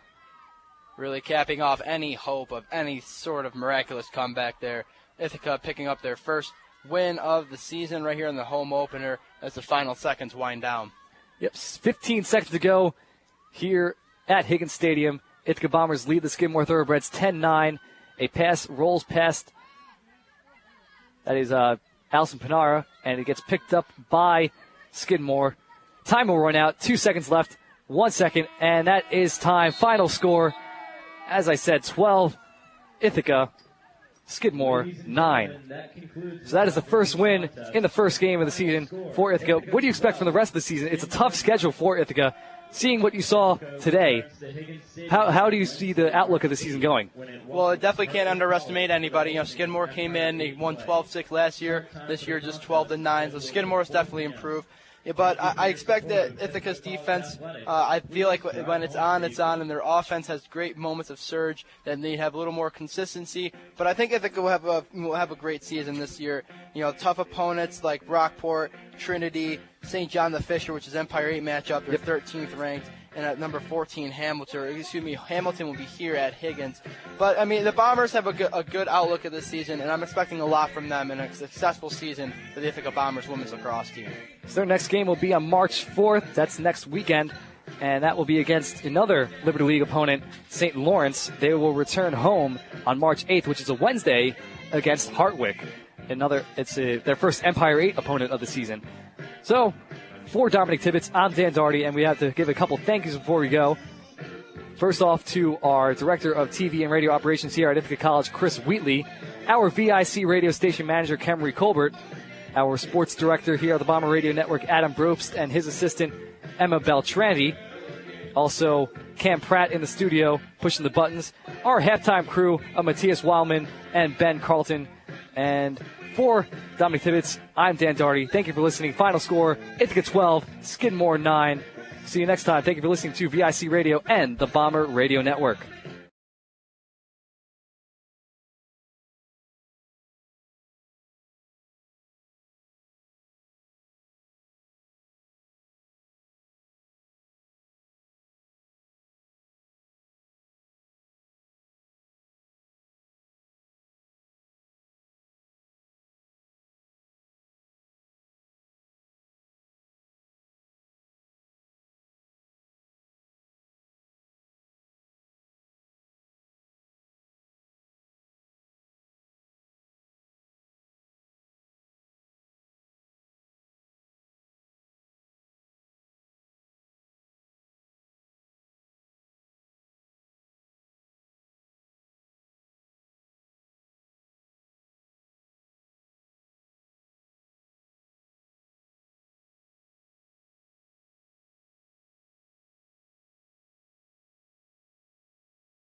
Really capping off any hope of any sort of miraculous comeback there. Ithaca picking up their first win of the season right here in the home opener as the final seconds wind down. Yep, 15 seconds to go here at Higgins Stadium. Ithaca Bombers lead the Skidmore Thoroughbreds 10-9. A pass rolls past, that is Allison Panara, and it gets picked up by Skidmore. Time will run out. 2 seconds left. 1 second, and that is time. Final score, as I said, 12 Ithaca, Skidmore 9. So that is the first win in the first game of the season for Ithaca. What do you expect from the rest of the season? It's a tough schedule for Ithaca. Seeing what you saw today, how do you see the outlook of the season going? Well, it definitely can't underestimate anybody. You know, Skidmore came in, they won 12-6 last year. This year just 12-9. So Skidmore's definitely improved. Yeah, but I expect that Ithaca's defense, I feel like when it's on, and their offense has great moments of surge, then they have a little more consistency. But I think Ithaca will have a great season this year. You know, tough opponents like Rockport, Trinity, St. John the Fisher, which is Empire 8 matchup. They're 13th ranked. And at number 14, Hamilton will be here at Higgins. But, I mean, the Bombers have a good outlook of this season, and I'm expecting a lot from them in a successful season for the Ithaca Bombers women's lacrosse team. So their next game will be on March 4th. That's next weekend, and that will be against another Liberty League opponent, St. Lawrence. They will return home on March 8th, which is a Wednesday, against Hartwick. It's their first Empire 8 opponent of the season. So, for Dominic Tibbets, I'm Dan Doherty, and we have to give a couple thank yous before we go. First off to our Director of TV and Radio Operations here at Ithaca College, Chris Wheatley, our VIC Radio Station Manager, Kemery Colbert, our Sports Director here at the Bomber Radio Network, Adam Brobst, and his assistant, Emma Beltrandi. Also, Cam Pratt in the studio, pushing the buttons. Our halftime crew of Matthias Wildman and Ben Carlton. And for Dominic Tibbets, I'm Dan Doherty. Thank you for listening. Final score, Ithaca 12, Skidmore 9. See you next time. Thank you for listening to VIC Radio and the Bomber Radio Network.